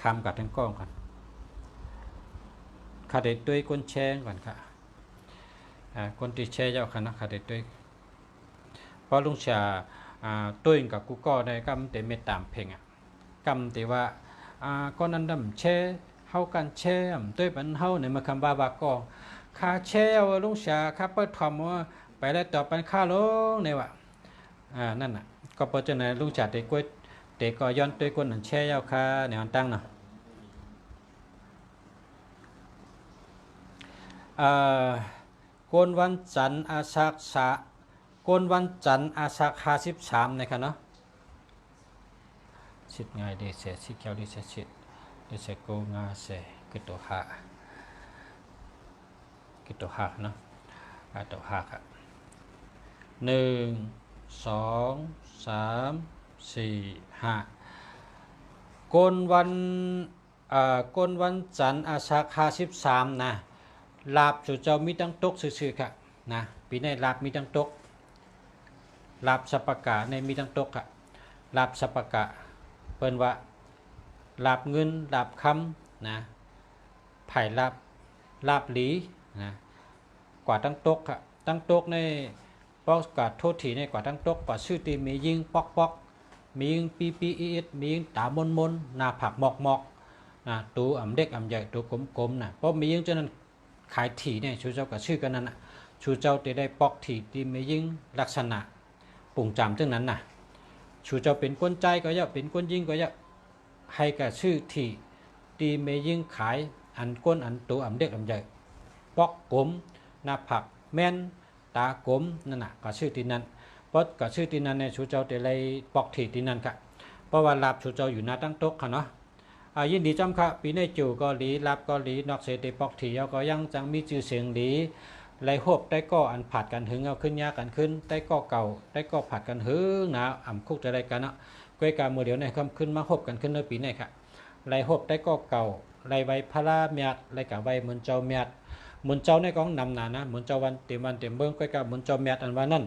คำกับทั้งกล้องกันขาเด็ดตุ้ยก้นแช่ก่อนค่ะคนที่แช่เจ้าค่ะนะขาเด็ดตุ้ยเพราะลุงชาตุ้ยกับกูก็ได้กำแต่ไม่ตามเพลงกำแต่ว่าก็นั้นดำแช่เฮากันแช่ตุ้ยเป็นเฮาในมาคำบาบาก็ข้าแช่ว่าลุงชาข้าเปิดทอมว่าไปแล้วต่อไปข้าลงเนี่ยว่ะนั่นน่ะก็เพราะฉะนั้นลุงชาเด็กกุ้ยเด็กก็ย้อนตุ้ยคนนั้นแช่เจ้าค่ะเนี่ยมันตั้งเนาะกนวันจันทร์อาสาฬหะกนวันจันทร์อาสาฬหะ13นะครับเนาะชิดง่ายดีเสียชิดเขียวดีเสียชิดดีเสียโกงาเสียกิโตหะกิโตหะเนาะตัวหะครับ1 2 3 4 5กนวันจันทร์อาสาฬหะ13นะลาบสู่เจ้ามีตั้งตกซื่อๆค่ะนะปีในลาบมีตั้งตกลาบสัปปะกะในมีตั้งตกค่ะลาบสัปปะกะเปิ้นว่าลาบเงินลาบคำนะไผ่ลาบหลีนะกว่าตั้งตกค่ะตั้งตกในปอกกาโทษถีในกว่าตั้งตกกว่าชื่อตีมียิงปอกมียิงปีมียิงตามนหน้าผักหมอกนะตัวอ่ำเด็กอ่ำใหญ่ตัวกลมๆนะเพราะมียิงจนนั้นขายถี่เนี่ยชูเจ้ากับชื่อกันนั้นน่ะชูเจ้าจะได้ปอกถี่ที่ไม่ยิ่งลักษณะปุ่งจำตึงนั้นน่ะชูเจ้าเป็นก้นใจก็อย่าเป็นก้นยิ่งก็อย่าให้กับชื่อถี่ที่ไม่ยิ่งขายอันก้นอันตัวอันเด็กอันใหญ่ปอกกลมหน้าผักแม่นตากลมนั่นน่ะก็ชื่อที่นั้นเพราะกับชื่อที่นั้นเนี่ยชูเจ้าจะได้ปอกถี่ที่นั้นค่ะเพราะว่าลาบชูเจ้าอยู่หน้าตั้งโต๊ะค่ะเนาะยินดีจำค่ะปีในจู่ก็หลีรับก็หลีนอกเสติปอกถี่ก็ยังจังมีชื่อเสียงหลีไล่หบได้ก็อันผัดกันหึงเอาขึ้นยากันขึ้นได้ก็เก่าได้ก็ผัดกันหึงนะอ่ำคุกจะได้กันเนาะก้อยการมือเดียวในคำขึ้นมาหบกันขึ้นในปีในค่ะไล่หบได้ก็เก่าไล่ใบพระเมียดไล่กับใบเหมือนเจ้าเมียดเหมือนเจ้าในกองนำหนานะเหมือนเจ้าวันเต็มเบิ้งก้อยการเหมือนเจ้าเมียดอันว่านั่น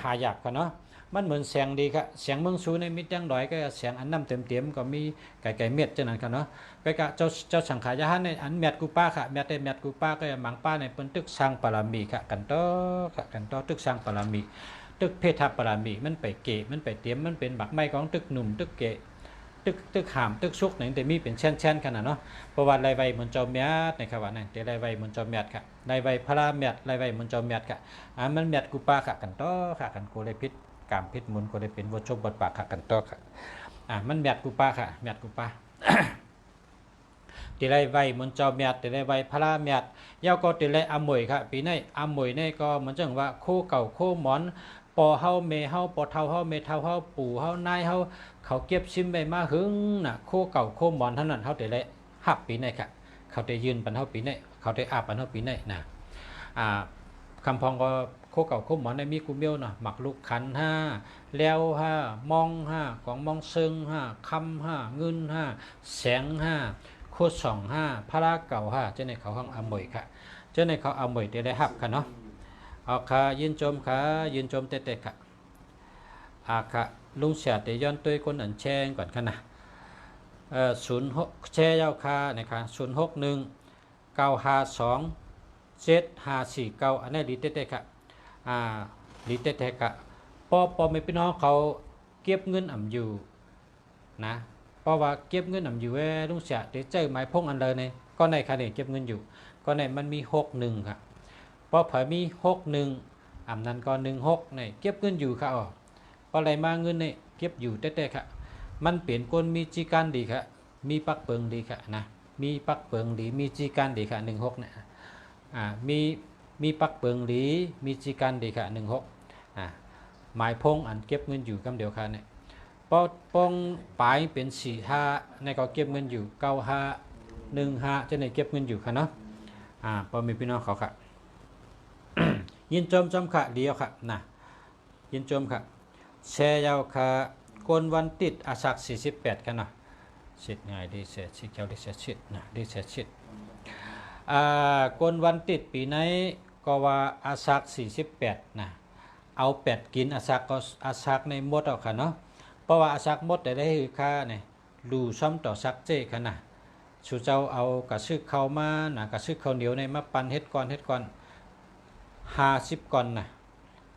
หายากค่ะเนาะมันเหมือนเสียงดีครับเสียงเมืองซูในมิตรยังดอยก็เสียงอันน้ำเต็มก็มีไก่เม็ดจังนั้นครับเนาะก็เจ้าสังขารยาในอันเม็ดกูป้าค่ะเม็ดได้เม็ดกูป้าก็หมังป้าในเป็นตึกสร้างปรามีค่ะกันต่อค่ะกันต่อตึกสร้างปรามีตึกเพทปรามีมันไปเกะมันไปเตรียมมันเป็นบักไม้ของตึกหนุ่มตึกเกะตึกหามตึกชุกไหนแต่มีเป็นแช่นขนาดเนาะประวัติไรใบเหมือนเจ้าเมียดในครับว่านั่นแต่ไรใบเหมือนเจ้าเมียดค่ะไรใบพระเมียดไรใบเหมือนเจ้าเมียดค่ะมันเมียดกูป้าค่ะกันต่อค่ะกันโกเลยพิษกามพิษมุนก็ได้เป็นวัชบทปากค่ะกันต่อค่ะมันเมียดกูป้าค่ะเมียดกูป้า ตีไรใบมันเจ้าเมียดตีไรใบพระเมียดเย้าก็ตีไรอมวยค่ะปีนี้อมวยนี่ก็เหมือนจังว่าโคเก่าโคหมอนปอเฮาเมเฮาปอเท่าเฮาเมเท่าเฮาปู่เฮานายเฮาเขาเก็บชิมไปมาหึงน่ะโคเก่าโคหมอนเท่านั้นเฮาตีไรหับปีนี้ค่ะเขาได้ยืนปันเฮาปีนี้เขาได้อาบปันเฮาปีนี้นะคำพองก็โคเก่าโคหมอนในมีกูเมียวเนาะหมักลูกขัน5แล้ว5มอง5ของมองซึ่ง5คำ5เงิน5แสง5โคสอง5พระเก่าเจ้าในเขาห้องอมวยค่ะเจ้าในเขาอมวยได้หับค่ะเนาะเอาค่ะยืนชมค่ะยืนชมเตะๆค่ะค่ะลุงเสียแต่ย้อนตัวคนอันแช่งก่อนค่ะนะ06แช่ยาวค่ะนะคะ0619527549อันนี้ดีเตะๆค่ะดีเตะๆค่ะพอไม่พี่น้องเขาเก็บเงินอ่ำอยู่นะเพราะว่าเก็บเงินอ่ำอยู่ลุงเสียเดี๋ยวเจอไม้พงอันเลยเนี่ยก็ในค่ะเนี่ยเก็บเงินอยู่ก็ในมันมี61ค่ะพอเผยมี61อ่ำนั้นก็16เนี่ยเก็บเงินอยู่ค่ะพออะไรมาเงินเนี่ยเก็บอยู่เต้ๆค่ะมันเปลี่ยนคนมีจีการดีค่ะมีปักเปิงดีค่ะนะมีปักเปิงดีมีจีการดีค่ะ16เนี่ยมีปักเปิงดีมีจีการดีค่ะ16หมายพงอันเก็บเงินอยู่กำเดียวค่ะเนี่ยปองปลายเป็น45ในก็เก็บเงินอยู่9515จะในเก็บเงินอยู่ค่ะเนาะพอมีพี่น้องเขาค่ะ ยินจมค่ะเดียวค่ะนะยินจมค่ะแชร์ยาวค่ะกนวันติดอาศัก48กันนะสิทธิ์ง่ายดีเสียชิดเขียวดีเสียชิดนะดีเสียชิดกนวันติดปีไหนก็ว่าอาศัก48นะเอา8กินอาศักก็อาศักในหมดเอาค่ะเนาะ ราะว่าอาซักหมดแต่ได้คือค่าเนี่ยรูซ้อมต่อซักเจ้ขนาดชูเจ้าเอากระซึกเข้ามานะกระซึกข้าวเหนียวในมาปั่นเฮ็ดก่อน50ก่อนนะ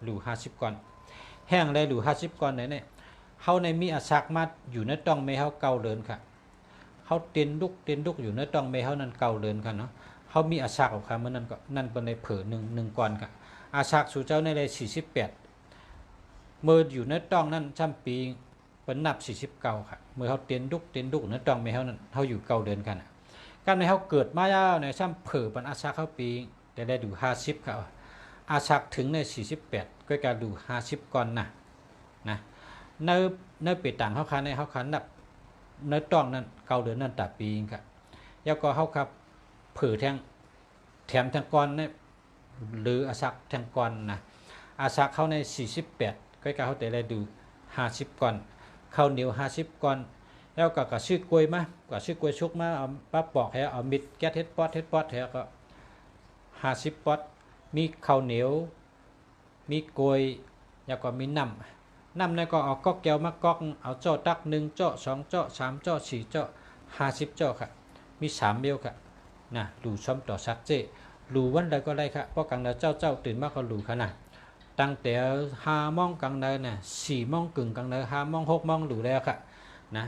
หลู50ก่อนแห้งได้หลู50ก่อนเนี่ยเฮาในมีอาซักมาอยู่ในต้องไม่เฮาเก่าเดินค่ะเฮาเตียนดุกอยู่ในต้องไม่เฮานั้นเก่าเดินค่ะเนาะเฮามีอาซักออกค่ะมื้อนั้นก็นั่นเป็นในเผอ1ก่อนค่ะอาซักชูเจ้าในได้48มื้ออยู่ในต้องนั้นช่ำปีเป็นนับ49ค่ะเมื่อเฮาเตียนดุกในต้องไม่เฮานั้นเฮาอยู่เก่าเดินกันการในเฮาเกิดมาแล้วในช่ำเผอเป็นอาซักเฮาปีแต่ได้ดู50ค่ะอาซักถึงใน48ก็การดู50ก่อนนะในปีต่างเฮาคันในเฮาคันนับในต้องนั้นเก่าเดือนนั้นตาปีครับแล้วก็เฮาครับเผือแทงแถมแทงก่อนเนี่ยหรืออาซักแทงก่อนนะอาซักเข้าใน48ก็การเฮาแต่ได้ดู50ก่อนข้าวเหนียว50ก่อนแล้วก็กระชื่อกล้วยมาก็ชื่อกล้วยชุกมาเอาปั๊บปอกให้เอามิดแก๊สเฮ็ดป๊อดให้ก็50ป๊อดมีข้าวเหนียวมีกล้วยแล้วก็มีน้ำนั่นก็เอาก๊อกแก้วมาก๊อกเอาเจาะตัก1เจาะ2เจาะ3เจาะ4เจาะ50เจาะค่ะมี3เมลค่ะนะดูซ้อมต่อซักเจรูวันใดก็ได้ค่ะเพราะกังเดเจ้าตื่นมาก็รูค่ะนะตั้งแต่5โมงกังเดน่ะ4โมงกึ่งกังเด5โมง6โมงรูแล้วค่ะนะ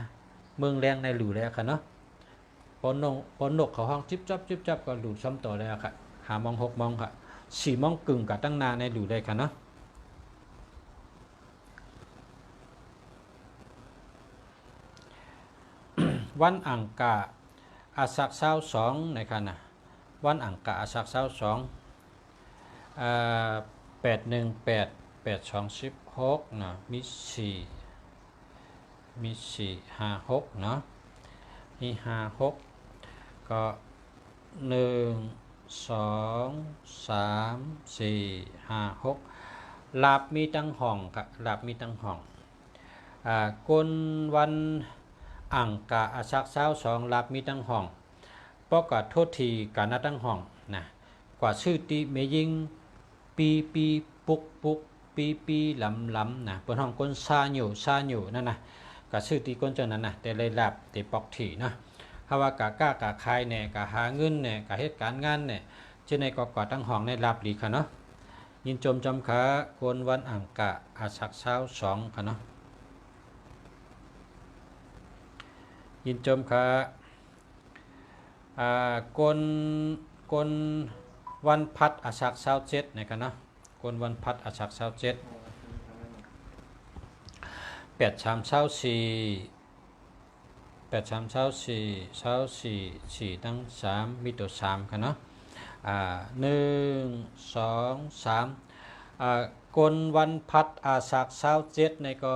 เมืองแรงในรูแล้วค่ะเนาะปนกเขาห้องจิ๊บจับก็รูซ้อมต่อแล้วค่ะ5โมง6โมงค่ะ4โมงกึ่งก็ตั้งนานในรูได้ค่ะเนาะวันอังกาอาสัก22ในค่ะนะวันอังกาอาสัก22818 8216นะมี456เนาะมี56ก็1 2 3 4 5 6ลาบมีตั้งห้องค่ะลาบมีตั้งห้องก้นวันอังกาอาซัก22ลับมีตั้งห้องปอกะโทษทีกานาตั้งห้องนะกว่าชื่อติเมยิงปีปุกปีลำนะเปิ้นห้องก้นซาอยู่นั่นนะกะชื่อติก้นจังนั้นนะแต่เลยลับแต่ปอกถี่นะเฮาว่ากะกล้ากะคายแน่กะหาเงินแน่กะเฮ็ดการงานแน่จึงในกว่าตั้งห้องในลับดีค่ะเนาะยินจมจำขาคนวันอังกาอาซัก22ค่ะเนาะยินจมค่ะกนวันพัดอาชัก27นะครับเนาะกนวันพัดอาชัก27 4ตั้ง3มีตัว3ค่ะเนาะ1 2 3กนวันพัดอาชัก27ในก็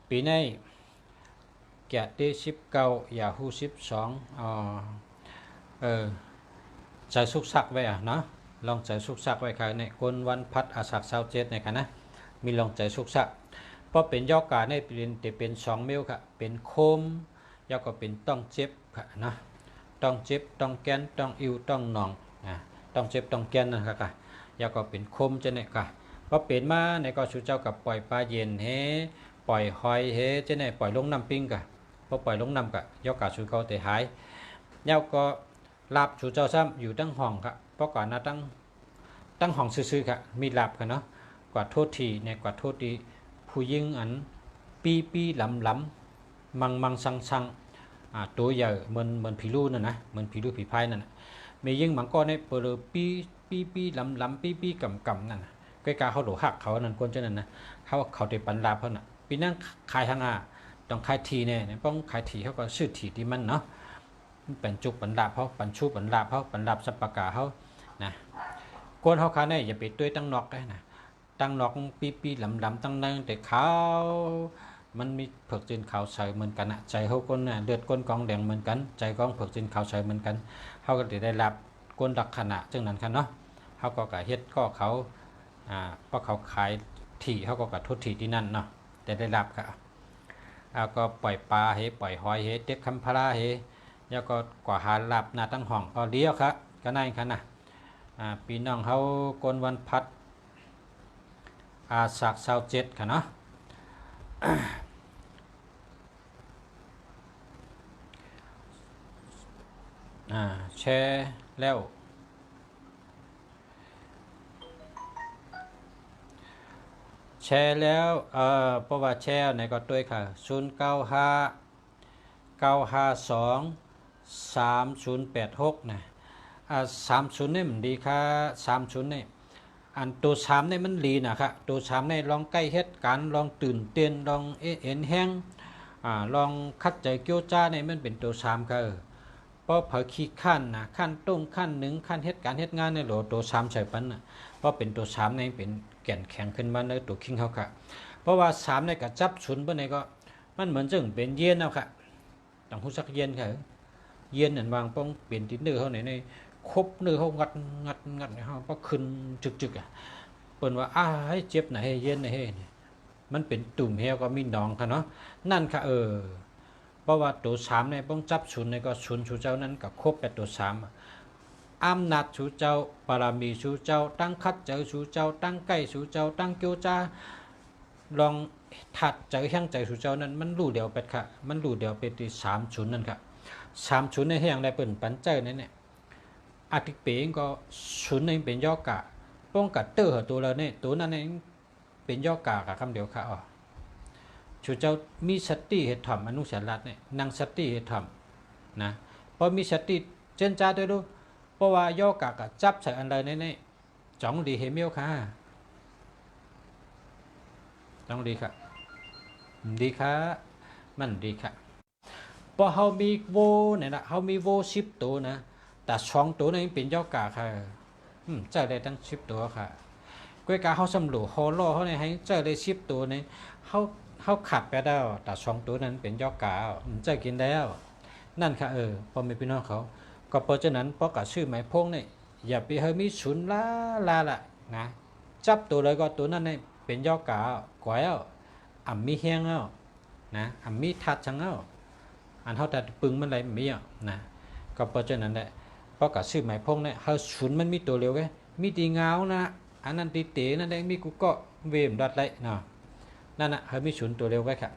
ปีในแกะที่19ยาฮู12ใจสุกซักไว้เนาะลองใจสุกซักไว้ค่ะในคนวันพัดอาสัก27ในค่ะนะมีลองใจสุกซักเพราะเป็นยอกาในเป็น2เมลค่ะเป็นโคมยอกก็เป็นต้องเจ็บค่ะนะต้องเจ็บต้องแกนต้องอิวต้องหนองต้องเจ็บต้องแกนนะครับค่ะยอกก็เป็นโคมจะเนี่ยค่ะเพราะเป็นมาในก็ชูเจ้ากับปล่อยปลาเย็นเฮปล่อยหอยเฮจะเนี่ยปล่อยลงน้ำปิ้งค่ะพอปล่อยลงน้ำกะยกกาชูเขาแต่หายเย้าก็ลาบชูเจ้าซ้ำอยู่ตั้งห้องค่ะเพราะก่อนนะตั้งห้องซื่อๆค่ะมีลาบกันเนาะกว่าโทษทีเนี่ยกว่าโทษทีผู้ยิ่งอันปีลำมังสังตัวใหญ่เหมือนผีลูนั่นนะเหมือนผีลูผีพายนั่นมียิ่งมังก็ในเปลือปีลำปีกำนั่นใกล้ๆเขาหลหักเขานั่นคนเจ้านั่นนะเขาได้ปันลาบเขาน่ะปีนั่งขายทางต้องขายทีเนี่ยป้องขายทีเขาก็ชื่อทีที่มันเนาะเป็นจุกปันลาบเขาปันชูปันลาบเขาปันลาบสัปปะกาเขานะก้นเขาขาเนี่ยอย่าไปตัวตั้งนอกได้นะตั้งนอกปีลำตั้งนั่งแต่เขามันมีเผือกจีนขาวใสเหมือนกันนะใจเขาก้นเลือดก้นกองแดงเหมือนกันใจกองเผือกจีนขาวใสเหมือนกันเขาก็ได้รับก้นดักขณะจึงนั้นกันเนาะเขาก็กะเฮ็ดก็เขาเพราะเขาขายถี่เขาก็กะทุดถี่ที่นั่นเนาะแต่ได้รับค่ะก็ปล่อยปลาเฮปล่อยหอยเฮเด็กคำพาราเฮแล้วก็กว่าหาหลับนาตั้งห้องก็เลี้ยวครับก็นั่นครับนะปีน้องเขากนวันพัดอาสัก27ค่ะเนาะ แชร์แล้วแชร์แล้วเพราะว่าแชร์ในก็ด้วยค่ะ0959523086นะ30นี่มันดีค่ะ30นี่อันตัว3นี่มันลีนะครับตัว3นี่ลองใกล้เหตุการณ์ลองตื่นเต้นลองเอ็นแห้งลองคัดใจเกี่ยวจ้านี่มันเป็นตัว3ค่ะเพราะเผอขี้ขั้นนะขั้นต้งขั้นหนึ่งขั้นเหตุการณ์เหตุงานในโหลตัว3ใส่ปันนะเพราะเป็นตัว3นี่เป็นแก่นแข็งขึ้นมาในตัวคิงเขาค่ะเพราะว่า3นี่ก็จับศูนย์เมื่อไหร่ก็มันเหมือนจึงเป็นเย็นเอาค่ะต้องรู้จักเย็นค่ะเย็นนั่นวางป้องเปลี่ยนติดเนื้อเขาในครบเนื้อเขางัดเขาก็ขึ้นจึกเปิ้นว่าให้เจ็บไหนให้เย็นไหนให้มันเป็นตุ่มเหี่ยวก็มีหนองค่ะเนาะนั่นค่ะเพราะว่าตัว3เนี่ยป้องจับศูนย์ในก็ศูนย์ชูเจ้านั้นก็ครบแต่ตัว3อำนาจชูเจ้าบารมีชูเจ้าตั้งคัดเจอชูเจ้าตั้งใกล้ชูเจ้าตั้งเกียวจ้าลองถัดเจอแห้งใจชูเจ้านั้นมันรู้เดียวเป็ดค่ะมันรู้เดียวเป็นที่30นั่นค่ะ30ในแห้งได้เปิ้นปันเจอนั่นเนี่ยอาทิตย์เปงก็ศูนย์ในเป็นย่อกะป้องกัดเตอร์ตัวเราเนี่ยตัวนั้นเองเป็นย่อกะกับคำเดียวค่ะชูเจ้ามีสติเหตุธรรมอนุสารัตเนี่ยนางสติเหตุธรรมนะพอมีสติเจนจ้าด้วยดูเพราะว่าย่อกะกับจับใส่อันใดเนี่ยจ้องดีเฮมิลค่ะจ้องดีค่ะดีค่ะมันดีค่ะพอเขามีโวเนี่ยนะเขามีโว10ตัวนะแต่2ตัวนี้เป็นย่อกะค่ะเจอได้ตั้ง10ตัวค่ะก้อยกาเขาสำรวจฮอลล์เขาเนี่ยให้เจอได้10ตัวนี้เขาขัดไปแล้วแต่2ตัวนั้นเป็นย่อกะเจอกินแล้วนั่นค่ะพอไม่พี่น้องเขาก็เพราะฉะนั้นเพราะกับชื่อหมายพงเนี่ยอย่าไปเฮมีศูนย์ลาละนะจับตัวเลยก็ตัวนั้นเนี่ยเป็นย่อกะก๋วยมีแห้งนะมีทัดจังอันเขาแต่ปึงมันอะไรมีนะก็เพราะฉะนั้นแหละเพราะกับชื่อหมายพงเนี่ยเขาศูนย์มันมีตัวเร็วไงมีตีเงานะอันนั้นตีเต๋นั่นเองมีกูก็เวมดัดเลยนะนั่นน่ะเขามีศูนย์ตัวเร็วไว้ค่ะ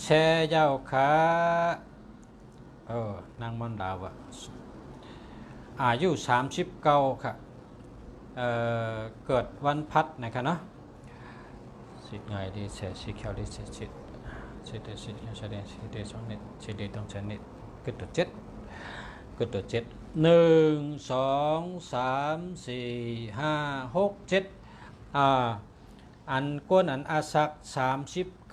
แชร์ยาวค่ะนางมอนดาวอายุ39ค่ะเกิดวันพัดนะครับเนาะสิไงดีเสียสิเขียวดีเสียสิสิเดสิเฉลี่ยสิเดสองเน็ตสิเดต้องใช้เน็ตเกิดตัว7 1 2 3 4 5 6 7อันก้นอันอาศัก39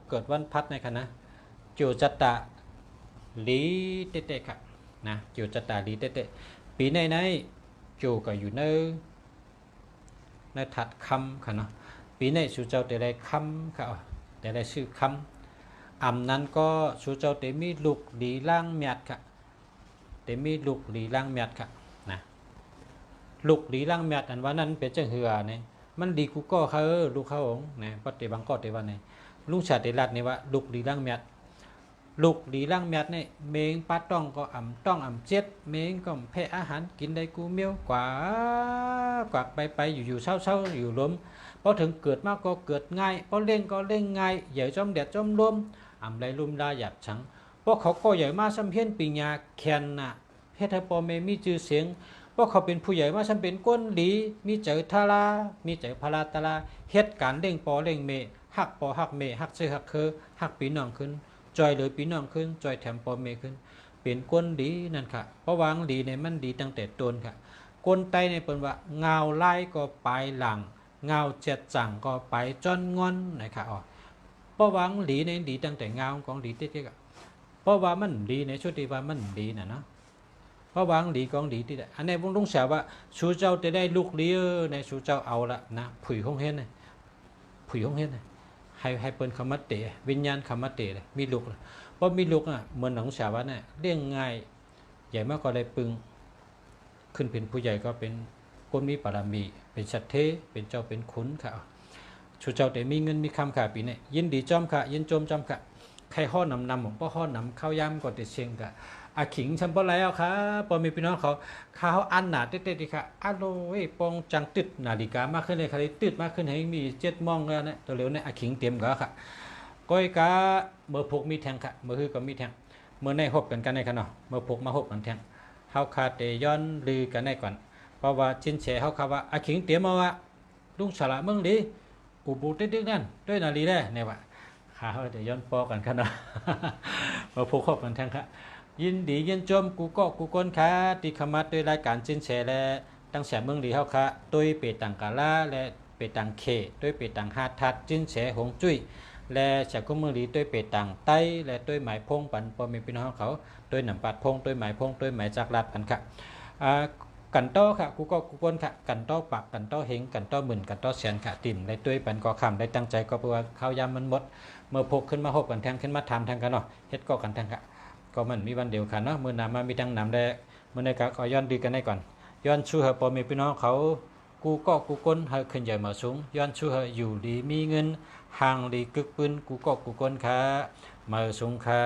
เกิดวันพัดนะครับนะจูจัตตะลีเตะค่ะนะจูจัตตะลีเตะปีในจูก็อยู่ในถัดคำค่ะเนาะปีในสุเจ้าแต่ได้คำค่ะแต่ได้ชื่อคำนั้นก็สุเจ้าแต่มีลูกดีล่างเมียดค่ะแต่มีลูกดีล่างเมียดค่ะนะลูกดีล่างเมียดอันว่านั้นเป็นจังเหือเนี่ยมันดีกูก็เขาลูกเขาองนะปฏิบังก็แต่ว่าเนี่ยลุงชาติรัตเนี่ยว่าลูกดีล่างเมียดลูกดีล่างเมียดเนี่ยเมงป้าต้องก็ต้องเจ็ดเมงก็แพ้อาหารกินได้กูเมียวกว่าไปอยู่เศร้าอยู่ล้มพอถึงเกิดมากก็เกิดง่ายพอเล่งก็เล่งง่ายใหญ่จอมแดดจอมลมไรลุ่มได้หยาบชังเพราะเขาก็ใหญ่มาซ้ำเพี้ยนปีญาแคนน่ะเพชรปอเมมีชื่อเสียงเพราะเขาเป็นผู้ใหญ่มาซ้ำเป็นก้นดีมีเจอทารามีเจอพาราตาลาเหตุการเล่งปอเล่งเมหักปอหักเมหักเสือหักเคอหักปีน้องขึ้นจอยเลยปีน้องขึ้นจอยแถมปอเมขึ้นเป็นก้นดีนั่นค่ะเพราะวางดีในมันดีตั้งแต่ต้นค่ะก้นไตในเป็นว่าเงาไล่ก็ไปหลังเงาเจ็ดจังก็ไปจนงอนนะครับเพราะวางดีในดีตั้งแต่เงาของดีที่ก็เพราะว่ามันดีในชุดที่ว่ามันดีนะเนาะเพราะวางดีกองดีที่อันนี้ผมต้องเสียว่าชูเจ้าจะได้ลูกเลี้ยในชูเจ้าเอาละนะผุยห้องเฮ็ดเลยผุยห้องเฮ็ดเลยให้เปิ้นคำมัดเตะวิญญาณคำมัดเตะเลยมีลูกเพราะมีลูกเหมือนหนังเสียว่าเนี่ยเลี้ยงง่ายใหญ่มากก็เลยปึงขึ้นเป็นผู้ใหญ่ก็เป็นคนมีบารมีเป็นสัตเทเป็นเจ้าเป็นขุนค่ะชูเจ้าแต่มีเงินมีคำค่ะปีนี้ยินดีจอมค่ะยินจมจอมค่ะใครห่อนำผมก็ห่อนำข้าวยำก็ติดเชียงค่ะ อาขิงฉันบ่แล้วครับปอมีพี่น้องเขาข้าวอันหนาเต๊ดๆดีค่ะอันโอ้ยปองจังตึดนาฬิกามากขึ้นเลยค่ะตึดมากขึ้นให้มี7 โมงแล้วเนี่ยตัวเร็วเนี่ยอาขิงเตรียมก็ค่ะก้อยกาเมื่อพกมีแทงค่ะเมื่อคือก็มีแทงเมื่อในหบกันในค่ะเนาะเมื่อพกมาหบกันแทงเฮาคาเตย้อนลือกันในก่อนเพราะว่าจินเฉเฮาคาว่าอาขิงเตรียมมาว่าลุงฉลาดเมืองดีอูบูตึ๊ดๆนั่นด้วยนาฬิแลเนี่ยว่าข้าเฮาจะย้อนปอกันค่ะเนาะ เมื่อพกหบกันแทงค่ะยินดียินชมกูก็กูก้นค่ะที่เข้ามาด้วยรายการจินแชและตั้งแสเมืองดีเฮาค่ะด้วยเปตังกาลาและเปตังเคด้วยเปตังฮาทัดจินแชหงจุ้ยและจากกุเมืองดีด้วยเปตังไต้และด้วยหมายพงปันปอมีพี่น้องเขาด้วยหนำปัดพงด้วยหมายพงด้วยหมายจักรัดปันค่ะกันต้อค่ะกูก็กูก้นค่ะกันต้อปักกันต้อเฮงกันต้อหมื่นกันต้อแสนค่ะติ่มได้ด้วยปันกอคำได้ตั้งใจก็เพื่อข้าวยำมันหมดเมื่อพกขึ้นมาหบกันแทงขึ้นมาทำทางกันเนาะเฮ็ดก็กันทางค่ะก็มันมีวันเดียวค่ะเนาะมือนามามีทั้งนำได้มือในก็ย้อนดีกันได้ก่อนย้อนชูเหอปอมีพี่น้องเขากูก็กูก้นเฮอขึ้นใหญ่มาสูงย้อนชูเหออยู่ดีมีเงินห่างดีกึกปืนกูก็กูก้นค่ะมาสูงค่ะ